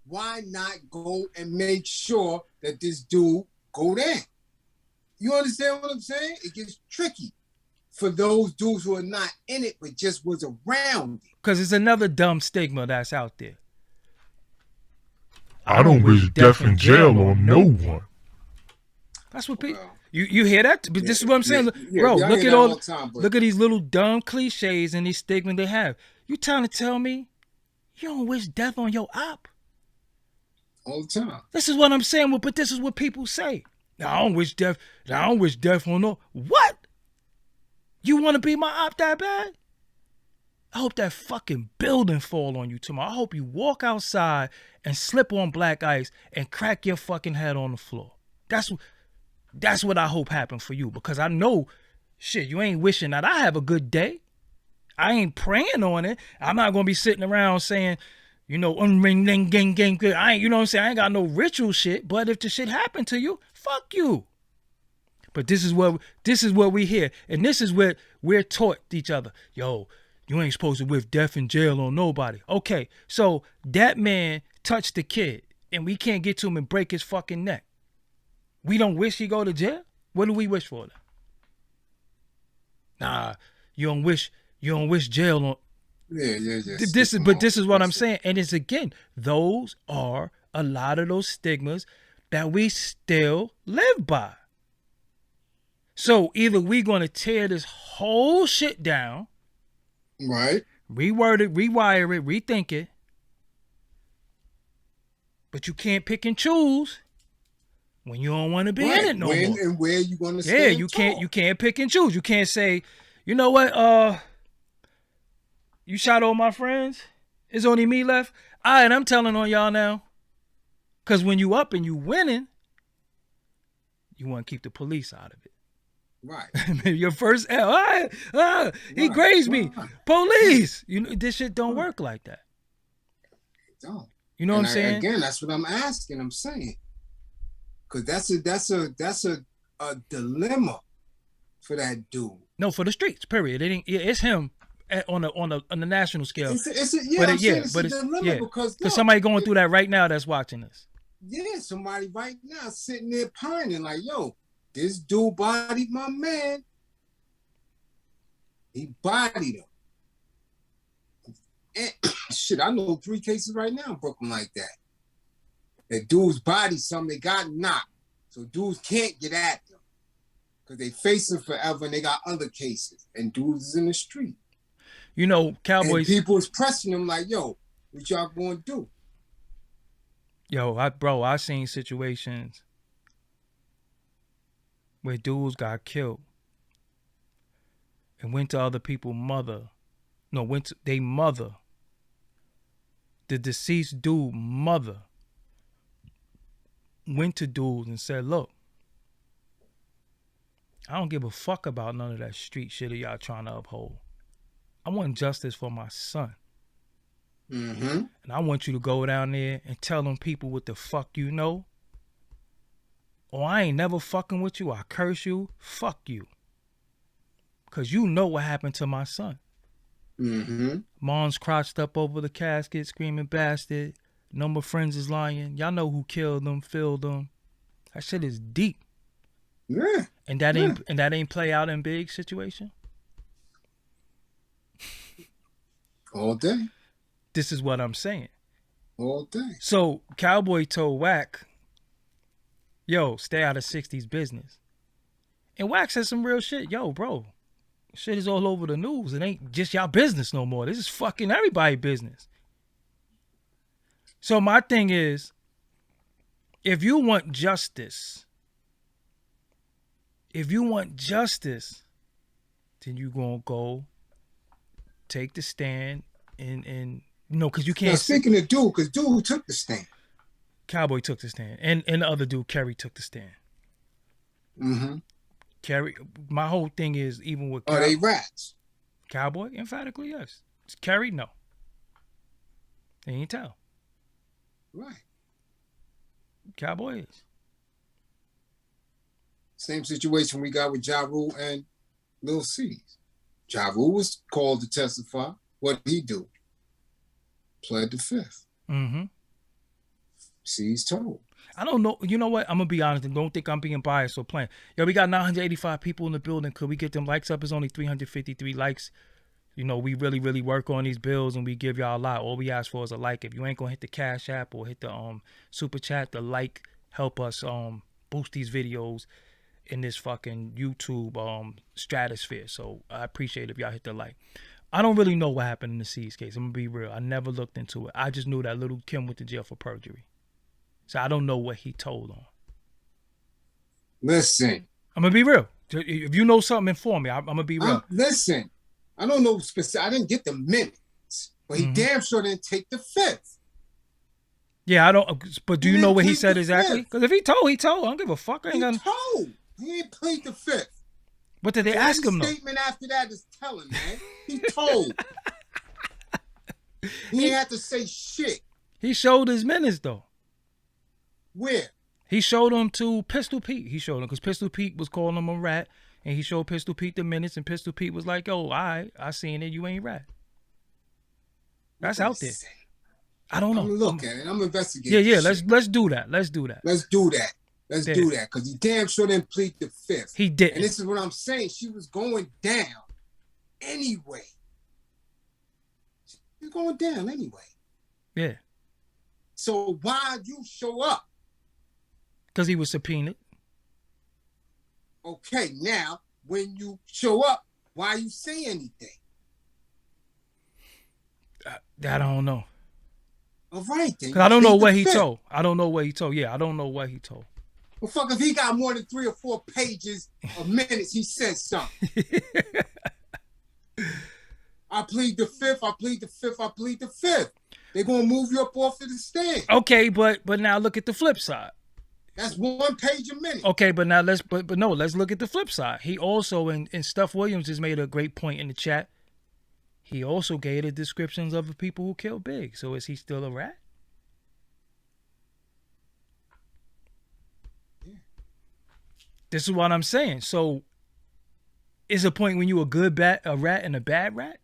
Speaker 2: why not go and make sure that this dude go there? You understand what I'm saying? It gets tricky for those dudes who are not in it but just was around it.
Speaker 1: Because it's another dumb stigma that's out there.
Speaker 3: I don't wish death in jail on no one.
Speaker 1: That's what people. You hear that? But this is what I'm saying,
Speaker 2: yeah,
Speaker 1: bro.
Speaker 2: yeah,
Speaker 1: Look at these little dumb cliches and these stigmas they have. You trying to tell me you don't wish death on your op?
Speaker 2: All the time.
Speaker 1: This is what I'm saying. But this is what people say. I don't wish death on no. What? You want to be my op that bad? I hope that fucking building fall on you tomorrow. I hope you walk outside and slip on black ice and crack your fucking head on the floor. That's what I hope happened for you, because I know, shit, you ain't wishing that I have a good day. I ain't praying on it. I'm not gonna be sitting around saying, you know, ring, ding, gang, gang, good. I ain't, you know what I'm saying? I ain't got no ritual shit. But if the shit happened to you, fuck you. But this is what we hear, and this is what we're taught each other. Yo, you ain't supposed to wish death in jail on nobody. Okay, so that man touched the kid, and we can't get to him and break his fucking neck. We don't wish he go to jail? What do we wish for then? Nah, you don't wish jail on.
Speaker 2: Yeah.
Speaker 1: This is what I'm saying. And it's, again, those are a lot of those stigmas that we still live by. So either we gonna tear this whole shit down,
Speaker 2: right?
Speaker 1: Reword it, rewire it, rethink it. But you can't pick and choose when you don't want to be in it no more.
Speaker 2: And where you gonna stay?
Speaker 1: Yeah, you can't pick and choose. You can't say, you know what, you shot all my friends. It's only me left. All right, I'm telling on y'all now. Cause when you up and you winning, you want to keep the police out of it.
Speaker 2: Right.
Speaker 1: Maybe your first L. He grazed me. Police. You know, this shit don't work like that.
Speaker 2: It don't.
Speaker 1: You know what I'm saying?
Speaker 2: Again, that's what I'm asking. I'm saying, because that's a dilemma for that dude.
Speaker 1: No, for the streets. Period. It's him on the national scale.
Speaker 2: It's a dilemma because
Speaker 1: somebody going through that right now that's watching this.
Speaker 2: Yeah, somebody right now sitting there pining like, yo, this dude bodied my man. He bodied him. And shit, I know 3 cases right now in Brooklyn like that. That dudes bodied some, they got knocked. So dudes can't get at them. Because they face them forever and they got other cases. And dudes is in the street.
Speaker 1: You know, Cowboys.
Speaker 2: And people is pressing them like, yo, what y'all gonna do?
Speaker 1: Yo, I seen situations where dudes got killed and went to other people's mother. No, went to their mother. The deceased dude mother went to dudes and said, look, I don't give a fuck about none of that street shit that y'all trying to uphold. I want justice for my son.
Speaker 2: Mm-hmm.
Speaker 1: And I want you to go down there and tell them people what the fuck you know. Or I ain't never fucking with you. I curse you. Fuck you. Because you know what happened to my son.
Speaker 2: Mm-hmm.
Speaker 1: Mom's crouched up over the casket screaming bastard. Number of friends is lying. Y'all know who killed them, filled them. That shit is deep.
Speaker 2: Yeah.
Speaker 1: And that ain't play out in big situation.
Speaker 2: All day.
Speaker 1: This is what I'm saying.
Speaker 2: All day.
Speaker 1: So Cowboy told Wack, yo, stay out of 60s business. And Wack said some real shit. Yo, bro, shit is all over the news. It ain't just y'all business no more. This is fucking everybody business. So my thing is, if you want justice, then you gonna go take the stand and because you can't.
Speaker 2: Now, speaking of dude, because dude took the stand.
Speaker 1: Cowboy took the stand, and the other dude, Kerry, took the stand.
Speaker 2: Mm-hmm.
Speaker 1: Kerry, my whole thing is, even with
Speaker 2: Are they rats?
Speaker 1: Cowboy, emphatically yes. Kerry, no. They ain't tell.
Speaker 2: Right.
Speaker 1: Cowboy is.
Speaker 2: Same situation we got with Ja Rule and Lil C's. Ja Rule was called to testify. What did he do? Pled the fifth.
Speaker 1: Mm-hmm.
Speaker 2: C's told.
Speaker 1: I don't know. You know what? I'm going to be honest and don't think I'm being biased or playing. Yo, we got 985 people in the building. Could we get them likes up? It's only 353 likes. You know, we really, really work on these bills and we give y'all a lot. All we ask for is a like. If you ain't going to hit the Cash App or hit the Super Chat, the like help us boost these videos in this fucking YouTube stratosphere. So I appreciate if y'all hit the like. I don't really know what happened in the C's case. I'm going to be real. I never looked into it. I just knew that little Kim went to jail for perjury. So I don't know what he told on.
Speaker 2: Listen.
Speaker 1: I'm going to be real. If you know something, inform me. I'm going to be real.
Speaker 2: Listen. I don't know specific. I didn't get the minutes. But he damn sure didn't take the fifth.
Speaker 1: Yeah, I don't. But do you know what he said exactly? Because if he told, he told. I don't give a fuck.
Speaker 2: He told. He ain't plead the fifth.
Speaker 1: What did they ask him, though?
Speaker 2: The statement after that is telling, man. He told. He ain't had to say shit.
Speaker 1: He showed his minutes, though.
Speaker 2: Where?
Speaker 1: He showed them to Pistol Pete. He showed them because Pistol Pete was calling him a rat. And he showed Pistol Pete the minutes. And Pistol Pete was like, "Oh, I seen it. You ain't rat." That's out there. I don't know.
Speaker 2: I'm looking. I'm investigating.
Speaker 1: Yeah. Let's do that. Let's do that.
Speaker 2: Let's do that. Let's do that. Because he damn sure didn't plead the fifth.
Speaker 1: He didn't.
Speaker 2: And this is what I'm saying. She was going down anyway. She was going down anyway.
Speaker 1: Yeah.
Speaker 2: So why'd you show up?
Speaker 1: Because he was subpoenaed.
Speaker 2: Okay, now, when you show up, why you say anything?
Speaker 1: I don't know.
Speaker 2: All right, then.
Speaker 1: I don't know what he told. I don't know what he told. Yeah, I don't know what he told.
Speaker 2: Well, fuck, if he got more than 3 or 4 pages of minutes, he said something. I plead the fifth, I plead the fifth, I plead the fifth. They're going to move you up off of the stand.
Speaker 1: Okay, but now look at the flip side.
Speaker 2: That's 1 page a minute.
Speaker 1: Okay, but now let's look at the flip side. He also, and Stuff Williams has made a great point in the chat, he also gave the descriptions of the people who killed Big. So is he still a rat?
Speaker 2: Yeah.
Speaker 1: This is what I'm saying. So is a point when you a rat and a bad rat?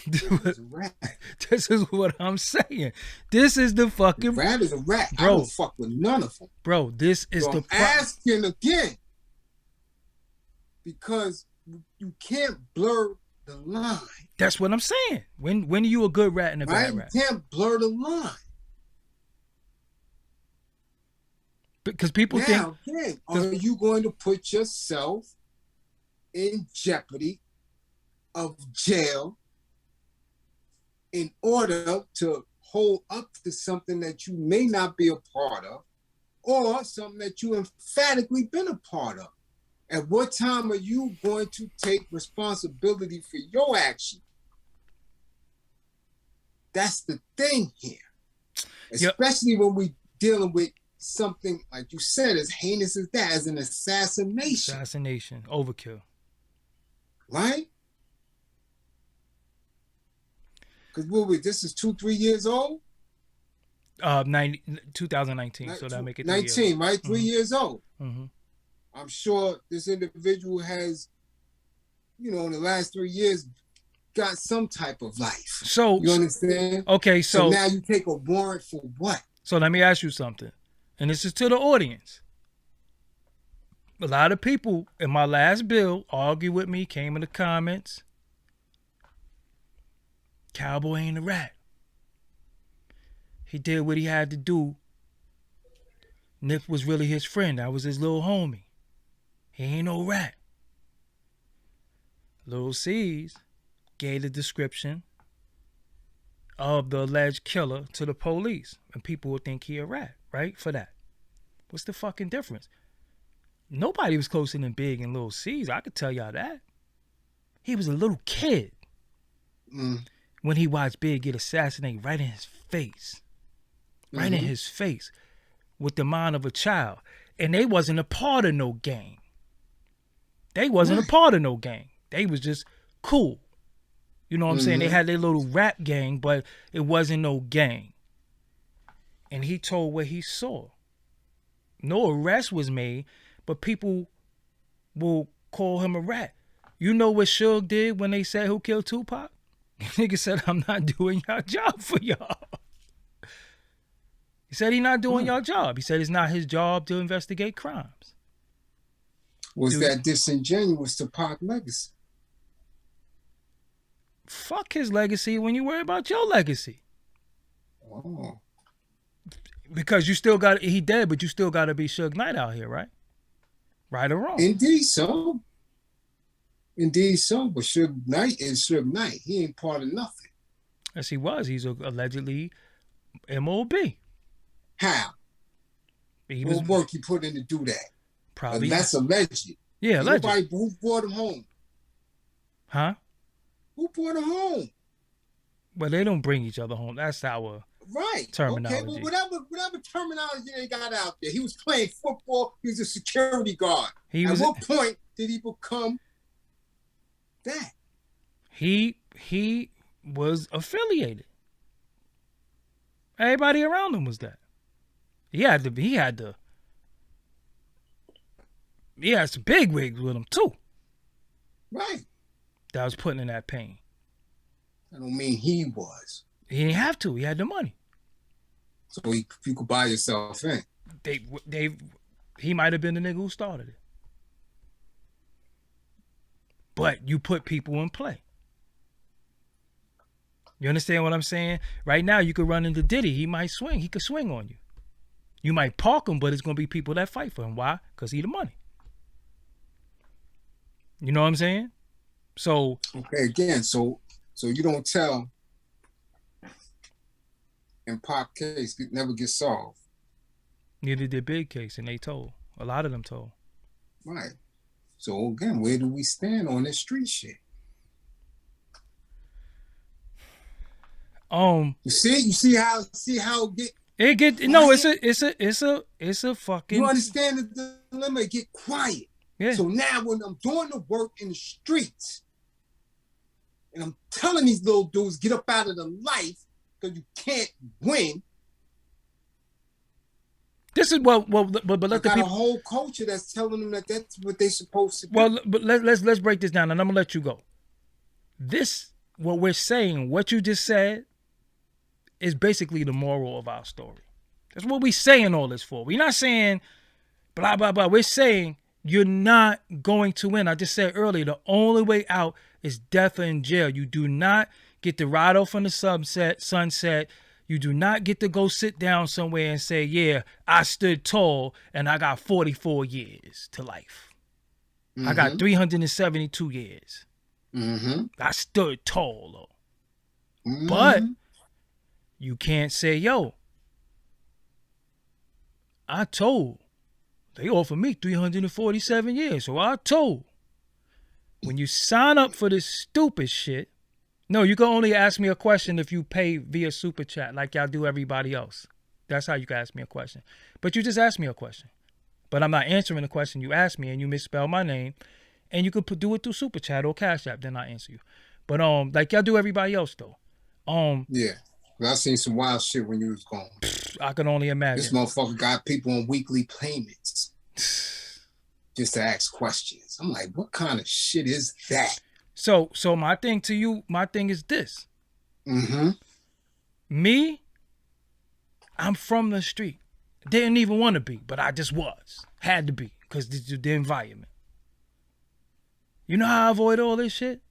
Speaker 1: This is what I'm saying. This is the fucking
Speaker 2: rat is a rat.
Speaker 1: Bro,
Speaker 2: I don't fuck with none of them.
Speaker 1: Bro, this is
Speaker 2: I'm asking again because you can't blur the line.
Speaker 1: That's what I'm saying. When are you a good rat and a bad rat?
Speaker 2: You can't blur the line.
Speaker 1: Because people
Speaker 2: think, are you going to put yourself in jeopardy of jail in order to hold up to something that you may not be a part of or something that you emphatically been a part of? At what time are you going to take responsibility for your action? That's the thing here. Especially when we're dealing with something, like you said, as heinous as that, as an assassination.
Speaker 1: Assassination, overkill.
Speaker 2: Right? Because this is 2-3 years old?
Speaker 1: 2019, so that'll make it
Speaker 2: 19, right? 3 years old.
Speaker 1: Mm-hmm.
Speaker 2: I'm sure this individual has, in the last 3 years, got some type of life.
Speaker 1: So
Speaker 2: you understand?
Speaker 1: Okay,
Speaker 2: so now you take a warrant for what?
Speaker 1: So let me ask you something, and this is to the audience. A lot of people in my last bill argue with me, came in the comments. Cowboy ain't a rat. He did what he had to do. Nip was really his friend. That was his little homie. He ain't no rat. Lil C's gave the description of the alleged killer to the police. And people would think he a rat, right? For that. What's the fucking difference? Nobody was closer than Big and Lil C's. I could tell y'all that. He was a little kid. when he watched Big get assassinated right in his face. Right in his face. With the mind of a child. And they wasn't a part of no gang. They wasn't a part of no gang. They was just cool. You know what I'm saying? They had their little rap gang, but it wasn't no gang. And he told what he saw. No arrest was made, but people will call him a rat. You know what Suge did when they said who killed Tupac? Nigga said, I'm not doing your job for y'all. He said he's not doing your job. He said it's not his job to investigate crimes.
Speaker 2: Was that disingenuous to Pac legacy?
Speaker 1: Fuck his legacy when you worry about your legacy.
Speaker 2: Oh.
Speaker 1: Because you still got, he dead, but you still got to be Suge Knight out here, right? Right or wrong?
Speaker 2: Indeed so. Indeed so, but Suge Knight is Suge Knight. He ain't part of nothing.
Speaker 1: Yes, he was. He's allegedly MOB.
Speaker 2: How? What work he put in to do that?
Speaker 1: Probably.
Speaker 2: That's alleged.
Speaker 1: Yeah, alleged.
Speaker 2: Nobody who brought him home.
Speaker 1: Huh?
Speaker 2: Who brought him home?
Speaker 1: Well, they don't bring each other home. That's our terminology.
Speaker 2: Okay, but whatever terminology they got out there. He was playing football. He was a security guard. At what point did he become that?
Speaker 1: He was affiliated. Everybody around him was that. He had some big wigs with him too.
Speaker 2: Right.
Speaker 1: That was putting in that pain.
Speaker 2: I don't mean he was.
Speaker 1: He didn't have to. He had the money.
Speaker 2: So you could buy yourself in.
Speaker 1: He might have been the nigga who started it. But you put people in play. You understand what I'm saying? Right now, you could run into Diddy. He might swing. He could swing on you. You might park him, but it's going to be people that fight for him. Why? Because he the money. You know what I'm saying? So.
Speaker 2: Okay, again, so you don't tell in Pop case never get solved.
Speaker 1: Neither did Big case, and they told. A lot of them told.
Speaker 2: Right. So again, where do we stand on this street shit? You see how it's a fucking. You understand the dilemma? Get quiet.
Speaker 1: Yeah.
Speaker 2: So now when I'm doing the work in the streets, and I'm telling these little dudes get up out of the life because you can't win.
Speaker 1: This is but let the people.
Speaker 2: A whole culture that's telling them that that's what they're supposed to do.
Speaker 1: Well, but let's break this down, and I'm gonna let you go. This what we're saying, what you just said, is basically the moral of our story. That's what we're saying all this for. We're not saying blah blah blah. We're saying you're not going to win. I just said earlier, the only way out is death or in jail. You do not get to ride off on the sunset. You do not get to go sit down somewhere and say, yeah, I stood tall and I got 44 years to life. I got 372 years. I stood tall, though. But you can't say, yo, I told. They offered me 347 years, so I told. When you sign up for this stupid shit, no, you can only ask me a question if you pay via super chat like y'all do everybody else. That's how you can ask me a question. But you just asked me a question. But I'm not answering the question you asked me and you misspelled my name. And you could do it through super chat or Cash App, then I answer you. But like y'all do everybody else though.
Speaker 2: Yeah. I seen some wild shit when you was gone.
Speaker 1: I can only imagine.
Speaker 2: This motherfucker got people on weekly payments just to ask questions. I'm like, what kind of shit is that?
Speaker 1: So my thing to you, my thing is this. Me, I'm from the street. Didn't even want to be, but I just was. Had to be, because the environment. You know how I avoid all this shit?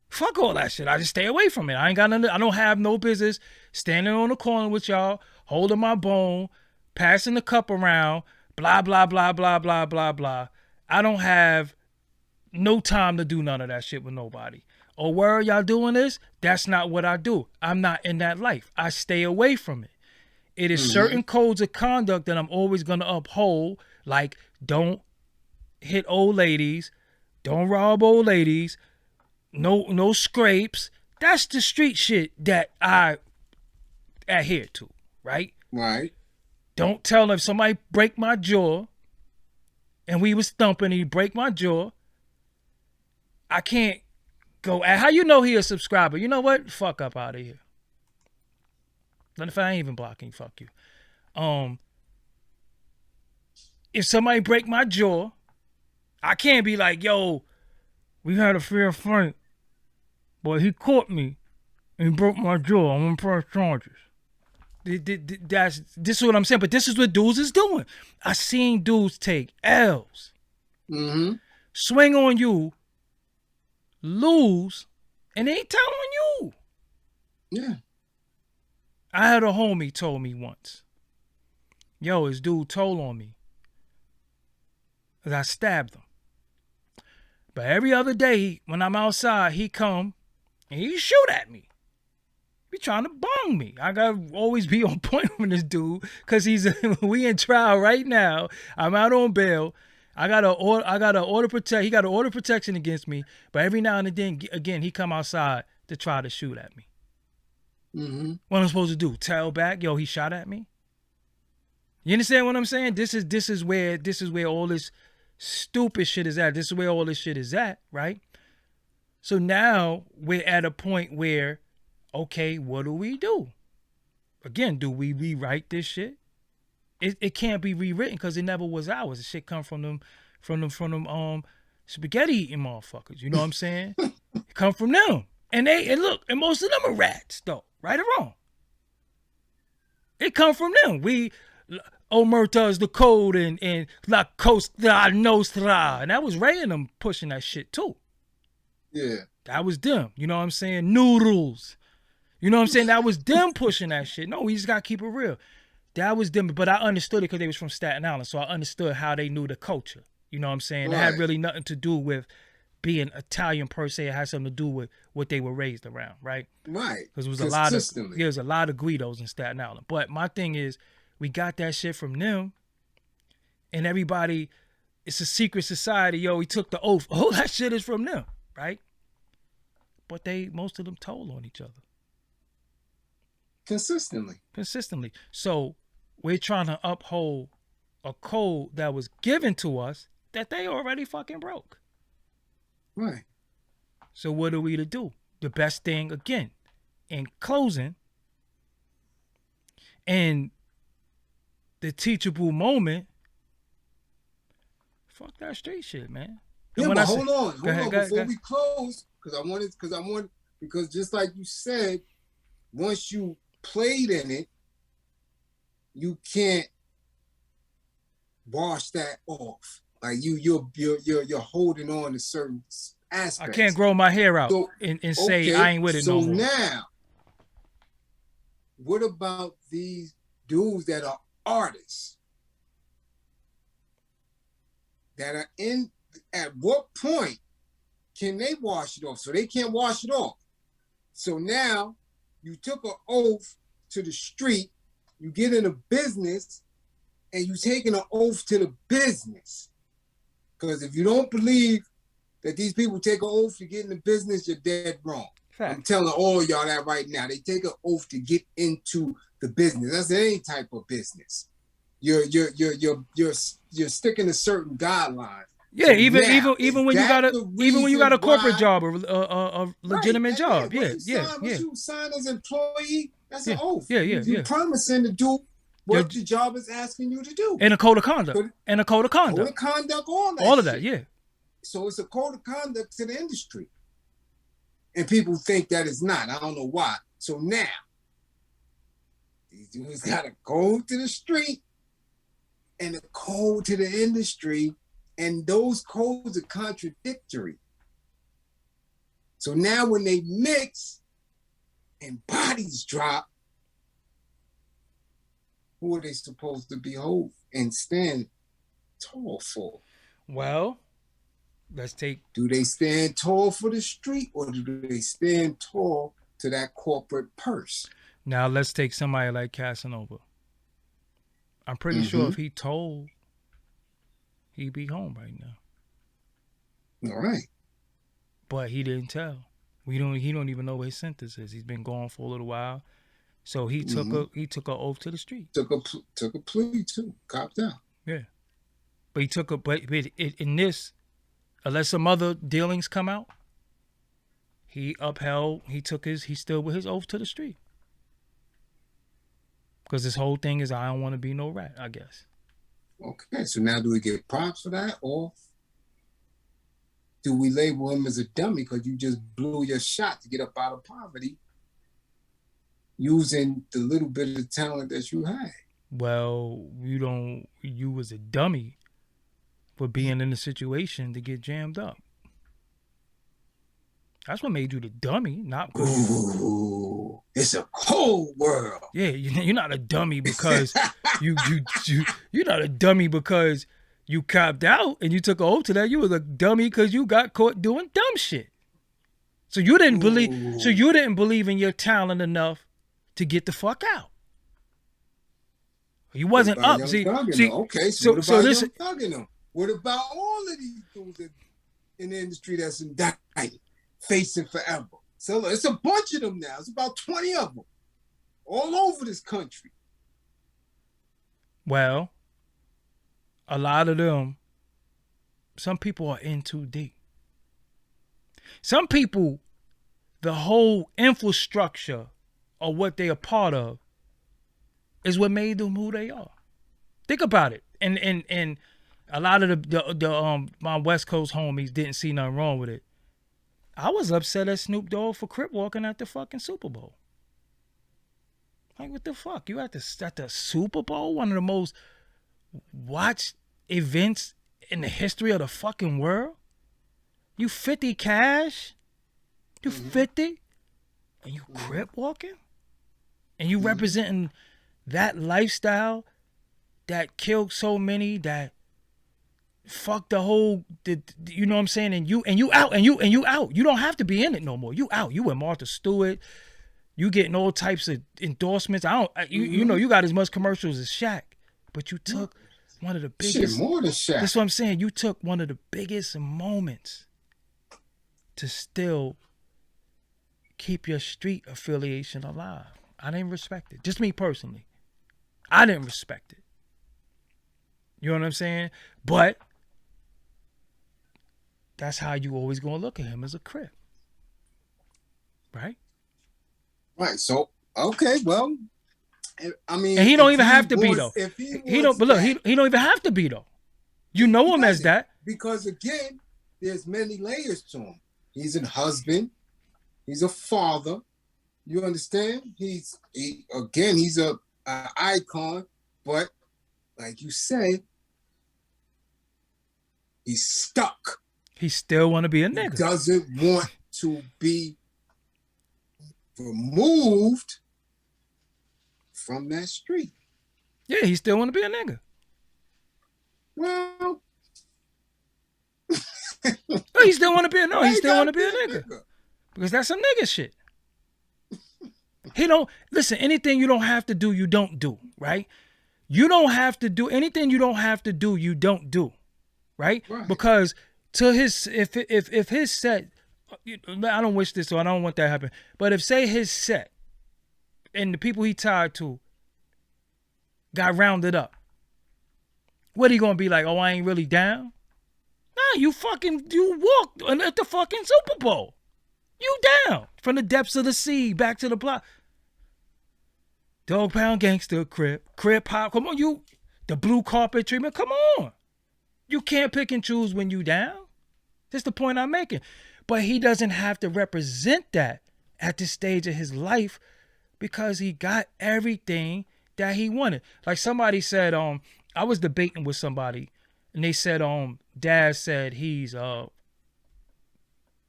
Speaker 1: Fuck all that shit. I just stay away from it. I don't have no business standing on the corner with y'all, holding my bone, passing the cup around, blah, blah, blah, blah, blah, blah, blah. I don't have no time to do none of that shit with nobody. Or where are y'all doing this? That's not what I do. I'm not in that life. I stay away from it. It is certain codes of conduct that I'm always going to uphold, like don't hit old ladies, don't rob old ladies, no scrapes. That's the street shit that I adhere to, right?
Speaker 2: Right.
Speaker 1: Don't tell if somebody break my jaw and we was thumping and he break my jaw. I can't go at how you know he a subscriber. You know what? Fuck up out of here. Then if I ain't even blocking, fuck you. If somebody break my jaw, I can't be like, yo, we had a fair fight, but he caught me and he broke my jaw. I'm gonna press charges. This is what I'm saying, but this is what dudes is doing. I seen dudes take L's, swing on you, lose, and they ain't telling you.
Speaker 2: Yeah.
Speaker 1: I had a homie told me once, yo, this dude told on me because I stabbed him. But every other day when I'm outside, he come and he shoot at me. He trying to bong me. I gotta always be on point with this dude because we in trial right now. I'm out on bail. He got an order protection against me. But every now and then, again, he come outside to try to shoot at me. What am I supposed to do? Tell back, yo, he shot at me. You understand what I'm saying? This is where all this stupid shit is at. This is where all this shit is at, right? So now we're at a point where, okay, what do? Again, do we rewrite this shit? It can't be rewritten because it never was ours. The shit come from them spaghetti eating motherfuckers. You know what I'm saying? It come from them. And most of them are rats, though, right or wrong. It come from them. Omerta is the code and La Costa Nostra. And that was Ray and them pushing that shit too.
Speaker 2: Yeah.
Speaker 1: That was them. You know what I'm saying? Noodles. You know what I'm saying? That was them pushing that shit. No, we just got to keep it real. That was them. But I understood it because they was from Staten Island. So I understood how they knew the culture. You know what I'm saying? Right. It had really nothing to do with being Italian per se. It had something to do with what they were raised around, right?
Speaker 2: Right.
Speaker 1: Because there was a lot of Guidos in Staten Island. But my thing is, we got that shit from them, and everybody, it's a secret society. Yo, he took the oath. Oh, that shit is from them, right? But most of them told on each other. Consistently. So we're trying to uphold a code that was given to us that they already fucking broke.
Speaker 2: Right.
Speaker 1: So what are we to do? The best thing, again, in closing, and the teachable moment, fuck that street shit, man.
Speaker 2: Yeah, but hold on, before we close, because just like you said, once you played in it, you can't wash that off. Like you're holding on to certain aspects.
Speaker 1: I can't grow my hair out and say I ain't with it no more.
Speaker 2: So now, what about these dudes that are artists that are in? At what point can they wash it off? So they can't wash it off. So now you took an oath to the street, you get in a business, and you taking an oath to the business. Because if you don't believe that these people take an oath to get in the business, you're dead wrong. Fact. I'm telling all y'all that right now. They take an oath to get into the business. That's any type of business. You're sticking to certain guidelines.
Speaker 1: Yeah, so even when you got a corporate job or a legitimate job.
Speaker 2: Yeah. You sign as an employee, that's an oath. You're promising to do what the job is asking you to do.
Speaker 1: And a code of conduct.
Speaker 2: Code of conduct, all
Speaker 1: of that, yeah.
Speaker 2: So it's a code of conduct to the industry. And people think that it's not. I don't know why. So now, these dudes got a code to the street and a code to the industry. And those codes are contradictory. So now when they mix and bodies drop, who are they supposed to behold and stand tall for?
Speaker 1: Well, do
Speaker 2: they stand tall for the street or do they stand tall to that corporate purse?
Speaker 1: Now let's take somebody like Casanova. I'm pretty sure if he told, he'd be home right now.
Speaker 2: All right.
Speaker 1: But he didn't tell. He don't even know what his sentence is. He's been gone for a little while. So he took an oath to the street.
Speaker 2: Took a plea too. Copped out.
Speaker 1: Yeah. But he took in this, unless some other dealings come out, he stood with his oath to the street. Because this whole thing is, I don't want to be no rat, I guess.
Speaker 2: Okay, so now do we get props for that, or do we label him as a dummy because you just blew your shot to get up out of poverty using the little bit of talent that you had?
Speaker 1: Well, you was a dummy for being in a situation to get jammed up. That's what made you the dummy, not because...
Speaker 2: Ooh, it's a cold world.
Speaker 1: Yeah, you're not a dummy because you're not a dummy because you copped out and you took an oath to that. You was a dummy because you got caught doing dumb shit. So you didn't believe. So you didn't believe in your talent enough to get the fuck out. You wasn't up. See,
Speaker 2: okay. So what about Young Thug and them? What about all of these dudes in the industry that's indicted, facing forever? So it's a bunch of them now. It's about 20 of them, all over this country.
Speaker 1: Well, a lot of them, some people are in too deep. Some people, the whole infrastructure of what they are part of is what made them who they are. Think about it. And a lot of my West Coast homies didn't see nothing wrong with it. I was upset at Snoop Dogg for crip walking at the fucking Super Bowl. Like, what the fuck? You at the Super Bowl, one of the most watched events in the history of the fucking world? You 50 cash? You 50? And you crip walking? And you representing that lifestyle that killed so many, that fuck the whole, you know what I'm saying? And you out. You don't have to be in it no more. You out. You with Martha Stewart. You getting all types of endorsements. You know, you got as much commercials as Shaq, but you took one of the biggest.
Speaker 2: Shit, more than Shaq.
Speaker 1: That's what I'm saying. You took one of the biggest moments to still keep your street affiliation alive. I didn't respect it. Just me personally. I didn't respect it. You know what I'm saying? But that's how you always gonna look at him, as a crip. Right?
Speaker 2: Right. So, okay, well, I mean,
Speaker 1: and he don't even have to be though. He don't even have to be though. You know him as that.
Speaker 2: Because again, there's many layers to him. He's a husband. He's a father. You understand? He's a icon, but like you say, he's stuck.
Speaker 1: He still want to be a nigga.
Speaker 2: He doesn't want to be removed from that street.
Speaker 1: Yeah, he still want to be a nigga.
Speaker 2: Well,
Speaker 1: he still want to be a nigga. Because that's some nigga shit. He don't listen. Anything you don't have to do, you don't do. Right? You don't have to do anything. You don't have to do. You don't do. Right? Because to his, if his set, I don't wish this, so I don't want that to happen. But if say his set and the people he tied to got rounded up, what are you gonna be like? Oh, I ain't really down. Nah, you walked at the fucking Super Bowl. You down from the depths of the sea back to the block. Dog pound gangster, crip hop. Come on, the blue carpet treatment. Come on. You can't pick and choose when you down. That's the point I'm making. But he doesn't have to represent that at this stage of his life because he got everything that he wanted. Like somebody said, I was debating with somebody and they said, Dad said he's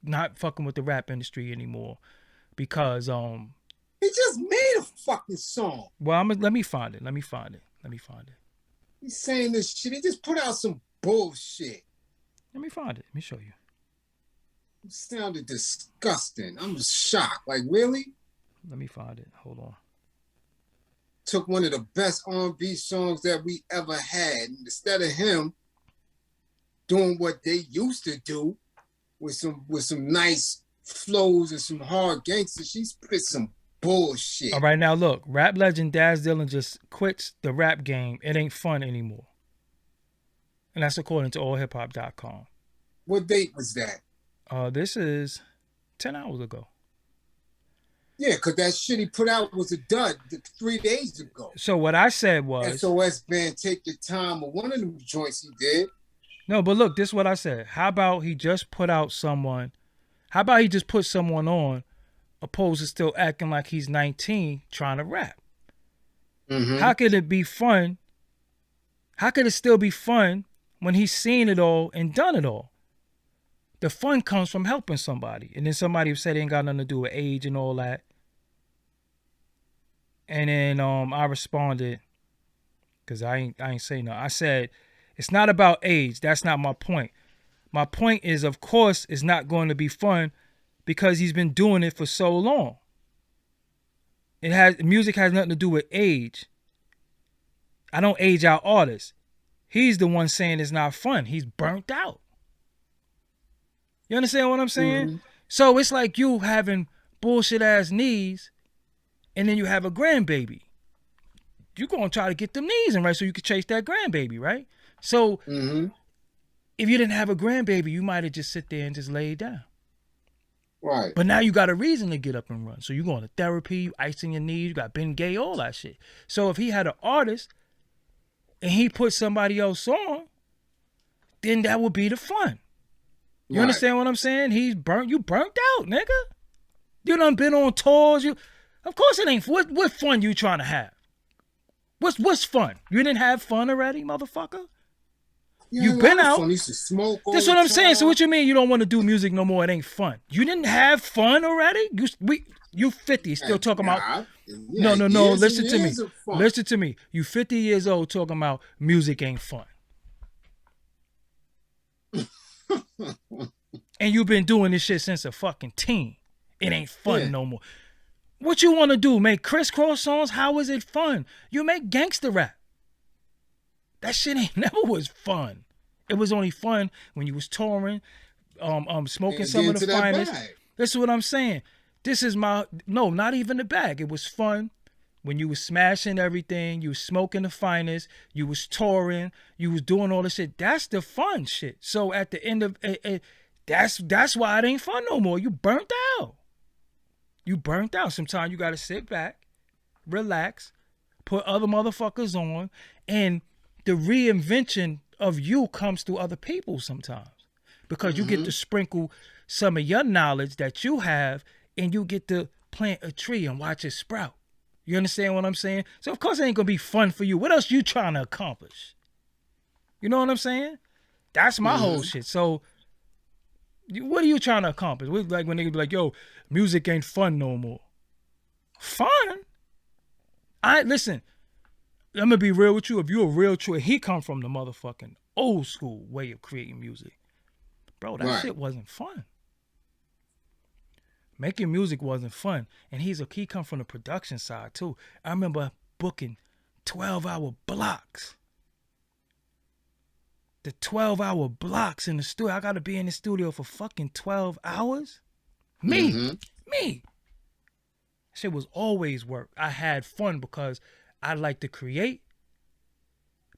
Speaker 1: not fucking with the rap industry anymore because
Speaker 2: he just made a fucking song.
Speaker 1: Well, let me find it.
Speaker 2: He's saying this shit. He just put out some bullshit.
Speaker 1: Let me find it. Let me show you.
Speaker 2: It sounded disgusting. I'm just shocked. Like, really?
Speaker 1: Let me find it. Hold on.
Speaker 2: Took one of the best R&B songs that we ever had. And instead of him doing what they used to do with some nice flows and some hard gangster. She spit some bullshit.
Speaker 1: All right, now look, rap legend Daz Dillon just quits the rap game. It ain't fun anymore. And that's according to allhiphop.com.
Speaker 2: What date was that?
Speaker 1: This is 10 hours ago.
Speaker 2: Yeah, because that shit he put out was a dud 3 days ago.
Speaker 1: So what I said was...
Speaker 2: SOS Band, Take Your Time, or one of them joints he did.
Speaker 1: No, but look, this is what I said. How about he just put out someone... How about he just put someone on, opposed to still acting like he's 19 trying to rap?
Speaker 2: Mm-hmm.
Speaker 1: How could it be fun? How could it still be fun when he's seen it all and done it all? The fun comes from helping somebody. And then somebody said it ain't got nothing to do with age and all that. And then I responded, because I ain't saying no. I said, it's not about age. That's not my point. My point is, of course, it's not going to be fun because he's been doing it for so long. Music has nothing to do with age. I don't age out artists. He's the one saying it's not fun. He's burnt out. You understand what I'm saying? Mm-hmm. So it's like you having bullshit ass knees and then you have a grandbaby. You're going to try to get them knees in right so you can chase that grandbaby, right? So if you didn't have a grandbaby, you might have just sit there and just laid down.
Speaker 2: Right.
Speaker 1: But now you got a reason to get up and run. So you're going to therapy, you icing your knees, you got Ben Gay, all that shit. So if he had an artist and he put somebody else on, then that would be the fun. You understand what I'm saying? You burnt out, nigga. You done been on tours. Of course it ain't. What fun you trying to have? What's fun? You didn't have fun already, motherfucker?
Speaker 2: Yeah,
Speaker 1: you been out.
Speaker 2: Fun. Used to smoke all
Speaker 1: That's what I'm saying. So what you mean you don't want to do music no more? It ain't fun. You didn't have fun already? You 50 still talking about... No. Listen to me. Listen to me. You 50 years old talking about music ain't fun. And you've been doing this shit since a fucking teen. It ain't fun no more. What you want to do? Make crisscross songs? How is it fun? You make gangster rap. That shit ain't never was fun. It was only fun when you was touring, smoking some of the finest. That's what I'm saying. This is not even the bag. It was fun when you was smashing everything, you was smoking the finest, you was touring, you was doing all the shit. That's the fun shit. So at the end of it, that's why it ain't fun no more. You burnt out. You burnt out. Sometimes you got to sit back, relax, put other motherfuckers on, and the reinvention of you comes through other people sometimes because you get to sprinkle some of your knowledge that you have and you get to plant a tree and watch it sprout. You understand what I'm saying? So of course it ain't gonna be fun for you. What else you trying to accomplish? You know what I'm saying? That's my whole shit. So what are you trying to accomplish? Like when they be like, yo, music ain't fun no more. Fun? Listen, I'm gonna be real with you. If you're a real true, he come from the motherfucking old school way of creating music. Bro, that shit wasn't fun. Making music wasn't fun. And he come from the production side too. I remember booking 12-hour blocks. The 12-hour blocks in the studio. I gotta be in the studio for fucking 12 hours? Me. Shit was always work. I had fun because I like to create.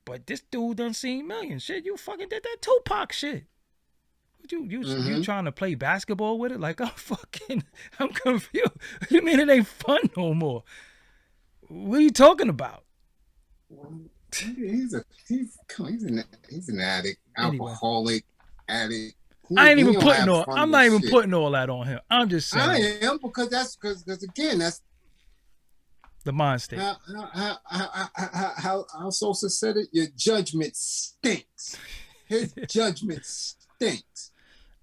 Speaker 1: But this dude done seen millions. Shit, you fucking did that Tupac shit. You trying to play basketball with it? Like, I'm confused. What you mean it ain't fun no more? What are you talking about?
Speaker 2: He's an addict, alcoholic addict.
Speaker 1: I'm not even putting all that on him. I'm just saying.
Speaker 2: I am because again, that's
Speaker 1: the mind state.
Speaker 2: How Sosa said it, your judgment stinks. His judgment stinks.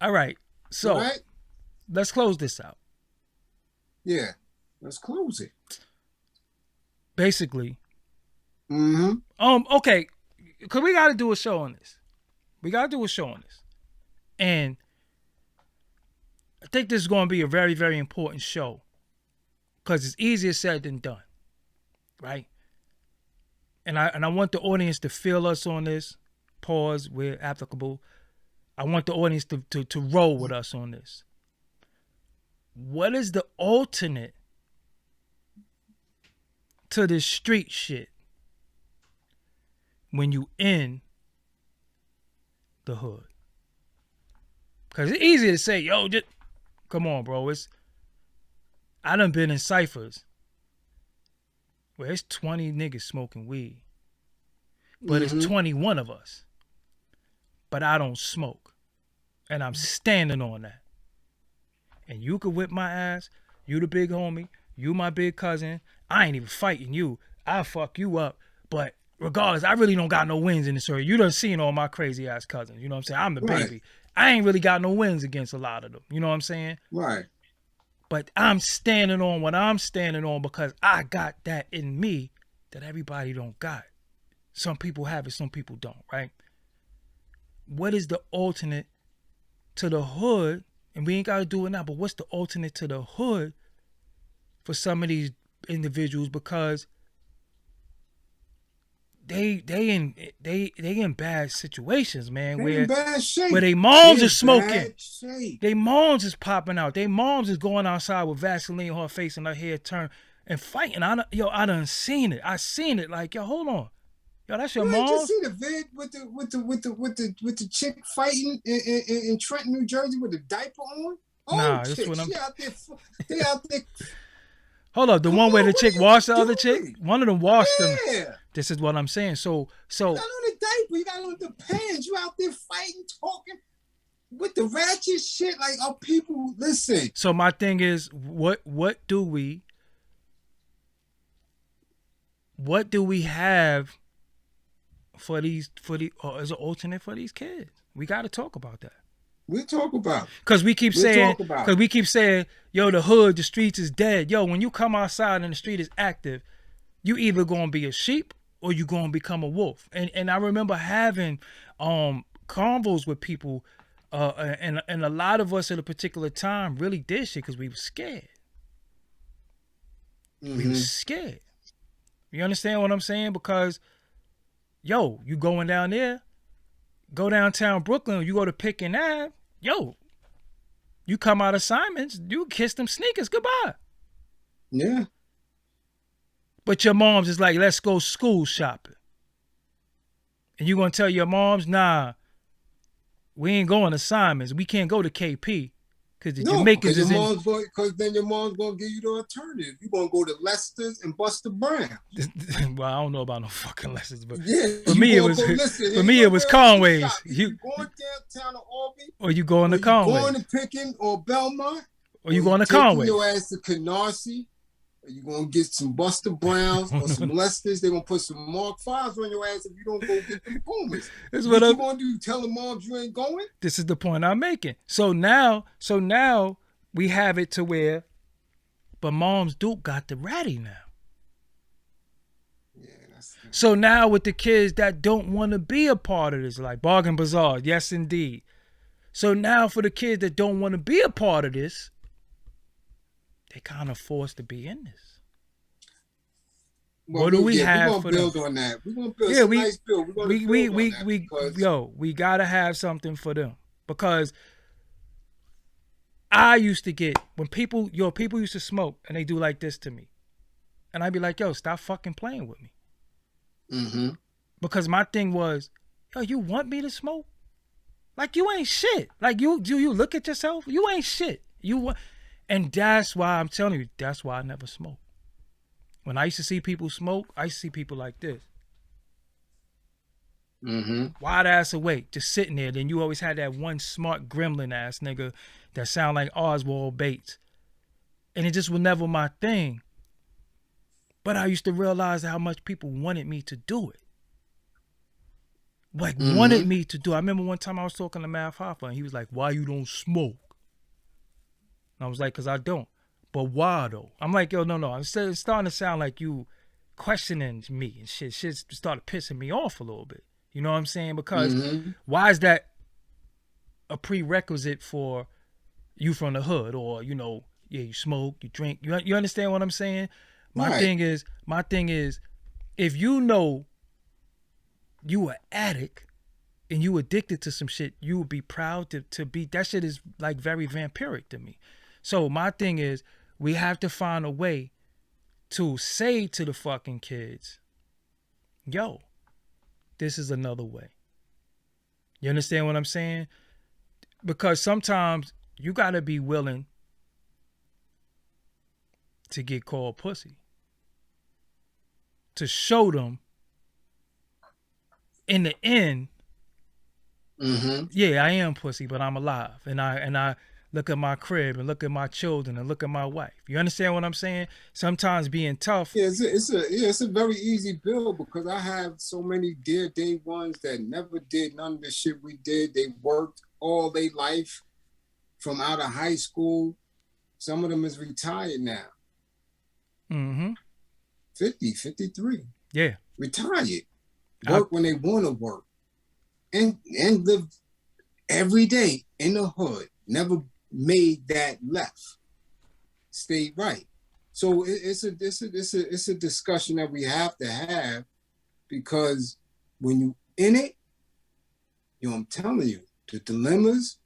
Speaker 1: All right. So let's close this out.
Speaker 2: Yeah. Let's close it.
Speaker 1: Basically. Okay. Because we got to do a show on this. And I think this is going to be a very, very important show. Because it's easier said than done. Right? And I want the audience to feel us on this. Pause where applicable. I want the audience to roll with us on this. what is the alternate to this street shit when you in the hood? Because it's easy to say, yo, just come on, bro. I done been in ciphers where it's 20 niggas smoking weed, but it's 21 of us. But I don't smoke, and I'm standing on that. And you could whip my ass. You the big homie. You my big cousin. I ain't even fighting you. I'll fuck you up. But regardless, I really don't got no wins in this area. You done seen all my crazy ass cousins. You know what I'm saying? I'm the baby. I ain't really got no wins against a lot of them. You know what I'm saying?
Speaker 2: Right.
Speaker 1: But I'm standing on what I'm standing on because I got that in me that everybody don't got. Some people have it, some people don't, right? What is the alternate to the hood? And we ain't got to do it now, but what's the alternate to the hood for some of these individuals? Because they in bad situations, man.
Speaker 2: They in bad shape.
Speaker 1: Where they moms are smoking. They moms is popping out. They moms is going outside with Vaseline on her face and her hair turned and fighting. I done seen it. I seen it. Like, yo, hold on. Yo, that's your mom.
Speaker 2: Did you see the vid with the chick fighting in Trenton, New Jersey with a diaper on? Oh,
Speaker 1: nah,
Speaker 2: chick,
Speaker 1: that's what I'm.
Speaker 2: They out there.
Speaker 1: Hold up, the one where the chick washed the other chick. One of them washed them.
Speaker 2: Yeah.
Speaker 1: This is what I'm saying. So.
Speaker 2: You got on the diaper. You got on the pants. You out there fighting, talking with the ratchet shit. Like, oh, people, listen.
Speaker 1: So my thing is, what do we have for the as an alternate for these kids? We got to talk about that.
Speaker 2: We talk about,
Speaker 1: because we keep saying, yo, the hood, the streets is dead. Yo, when you come outside and the street is active, you either gonna be a sheep or you gonna become a wolf. And I remember having convos with people, and a lot of us at a particular time really did shit because we were scared. We were scared. You understand what I'm saying? Because, yo, you going down there, go downtown Brooklyn, you go to Pickin' Ave, yo, you come out of Simon's, you kiss them sneakers goodbye.
Speaker 2: Yeah.
Speaker 1: But your mom's is like, let's go school shopping. And you gonna tell your moms, nah, we ain't going to Simon's. We can't go to KP. Because the Jamaicans is in...
Speaker 2: Because then your mom's going to give you the alternative. You're going to go to Lester's and Buster Brown.
Speaker 1: Well, I don't know about no fucking Lester's, but
Speaker 2: yeah,
Speaker 1: for me it was Conway's. You going downtown to Albany? Or you going to Conway?
Speaker 2: You going to Pickin or Belmont?
Speaker 1: Or you going to Conway?
Speaker 2: Your ass to Canarsie? Or you going to get some Buster Browns or some Lester's? They're going to put some Mark 5s on your ass if you don't go get them Pumas. What you going to do? Tell the moms you ain't going?
Speaker 1: This is the point I'm making. So now we have it to where, but moms do got the ratty now.
Speaker 2: Yeah,
Speaker 1: so now with the kids that don't want to be a part of this, like Bargain Bazaar, yes indeed. So now for the kids that don't want to be a part of this, they kind of forced to be in this.
Speaker 2: Well,
Speaker 1: what do we have
Speaker 2: for them? We're going to build on that. We're going to build a nice build. We're going to build on that.
Speaker 1: We got to have something for them. Because I used to get, when people used to smoke and they do like this to me. And I'd be like, yo, stop fucking playing with me.
Speaker 2: Mm-hmm.
Speaker 1: Because my thing was, yo, you want me to smoke? Like, you ain't shit. Like, do you look at yourself? You ain't shit. And that's why I'm telling you, that's why I never smoked. When I used to see people smoke, I used to see people like this.
Speaker 2: Mm-hmm.
Speaker 1: Wide ass awake, just sitting there. Then you always had that one smart gremlin ass nigga that sound like Oswald Bates. And it just was never my thing. But I used to realize how much people wanted me to do it. Like, wanted me to do it. I remember one time I was talking to Math Hoffa and he was like, why you don't smoke? I was like, because I don't. But why though? I'm like, yo, no. It's starting to sound like you questioning me and shit. Shit started pissing me off a little bit. You know what I'm saying? Because why is that a prerequisite for you from the hood? Or, you know, yeah, you smoke, you drink. You understand what I'm saying? My thing is, if you know you an addict and you addicted to some shit, you would be proud to be. That shit is like very vampiric to me. So my thing is, we have to find a way to say to the fucking kids, yo, this is another way. You understand what I'm saying? Because sometimes you got to be willing to get called pussy. To show them in the end, yeah, I am pussy, but I'm alive. And I look at my crib and look at my children and look at my wife. You understand what I'm saying? Sometimes being tough.
Speaker 2: Yeah, it's a very easy bill because I have so many dear day ones that never did none of the shit we did. They worked all their life from out of high school. Some of them is retired now. 50, 53.
Speaker 1: Yeah.
Speaker 2: Retired. Work when they want to work. And live every day in the hood. Never made that left. Stayed right. So it's a discussion that we have to have, because when you in it, I'm telling you, the dilemmas,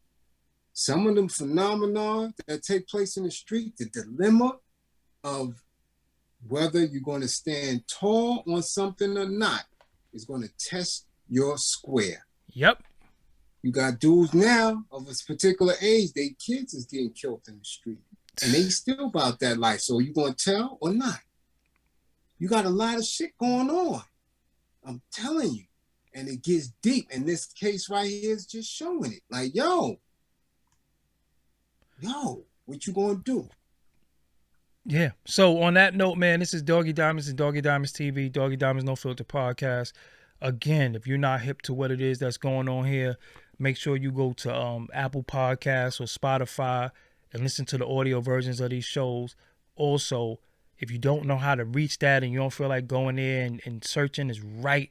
Speaker 2: some of them phenomena that take place in the street, the dilemma of whether you're going to stand tall on something or not is going to test your square.
Speaker 1: Yep.
Speaker 2: You got dudes now of a particular age, they kids is getting killed in the street. And they still about that life. So you going to tell or not? You got a lot of shit going on. I'm telling you. And it gets deep. And this case right here is just showing it. Like, yo, what you going to do?
Speaker 1: Yeah. So on that note, man, this is Doggie Diamonds and Doggie Diamonds TV, Doggie Diamonds No Filter Podcast. Again, if you're not hip to what it is that's going on here, make sure you go to Apple Podcasts or Spotify and listen to the audio versions of these shows. Also, if you don't know how to reach that and you don't feel like going there and searching, is right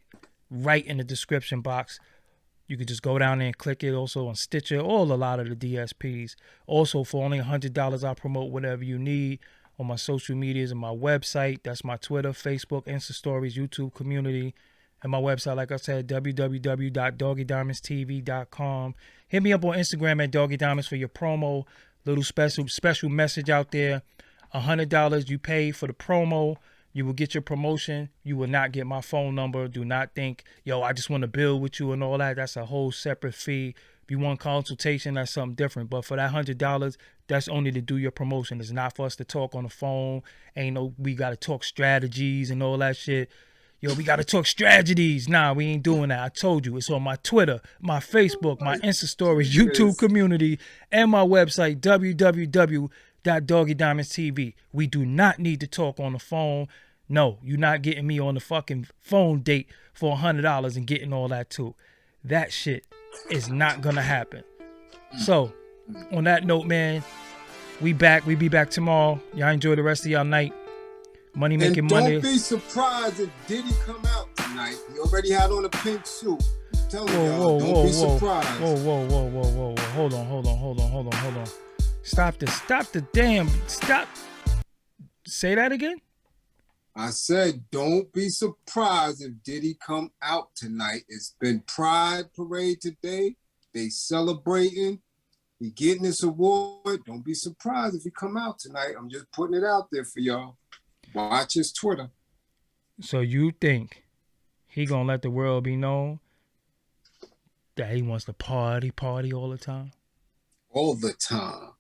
Speaker 1: in the description box. You could just go down there and click it. Also on Stitcher, a lot of the DSPs. Also, for only $100, I'll promote whatever you need on my social medias and my website. That's my Twitter, Facebook, Insta Stories, YouTube community. And my website, like I said, www.doggiediamondstv.com. Hit me up on Instagram at Doggie Diamonds for your promo. Little special message out there. $100 you pay for the promo. You will get your promotion. You will not get my phone number. Do not think, yo, I just want to build with you and all that. That's a whole separate fee. If you want consultation, that's something different. But for that $100, that's only to do your promotion. It's not for us to talk on the phone. Ain't no, we got to talk strategies and all that shit. Yo, we got to talk strategies. Nah, we ain't doing that. I told you. It's on my Twitter, my Facebook, my Insta Stories, YouTube community, and my website, www.doggiediamondstv. We do not need to talk on the phone. No, you're not getting me on the fucking phone date for $100 and getting all that too. That shit is not going to happen. So, on that note, man, we back. We be back tomorrow. Y'all enjoy the rest of y'all night. Money making money.
Speaker 2: Don't be surprised if Diddy come out tonight. He already had on a pink suit. Tell y'all, don't be surprised.
Speaker 1: Whoa. Hold on. Stop this. Stop. Say that again?
Speaker 2: I said, don't be surprised if Diddy come out tonight. It's been Pride Parade today. They celebrating. He getting this award. Don't be surprised if he come out tonight. I'm just putting it out there for y'all. Watch his Twitter.
Speaker 1: So you think he gonna let the world be known that he wants to party all the time?
Speaker 2: All the time.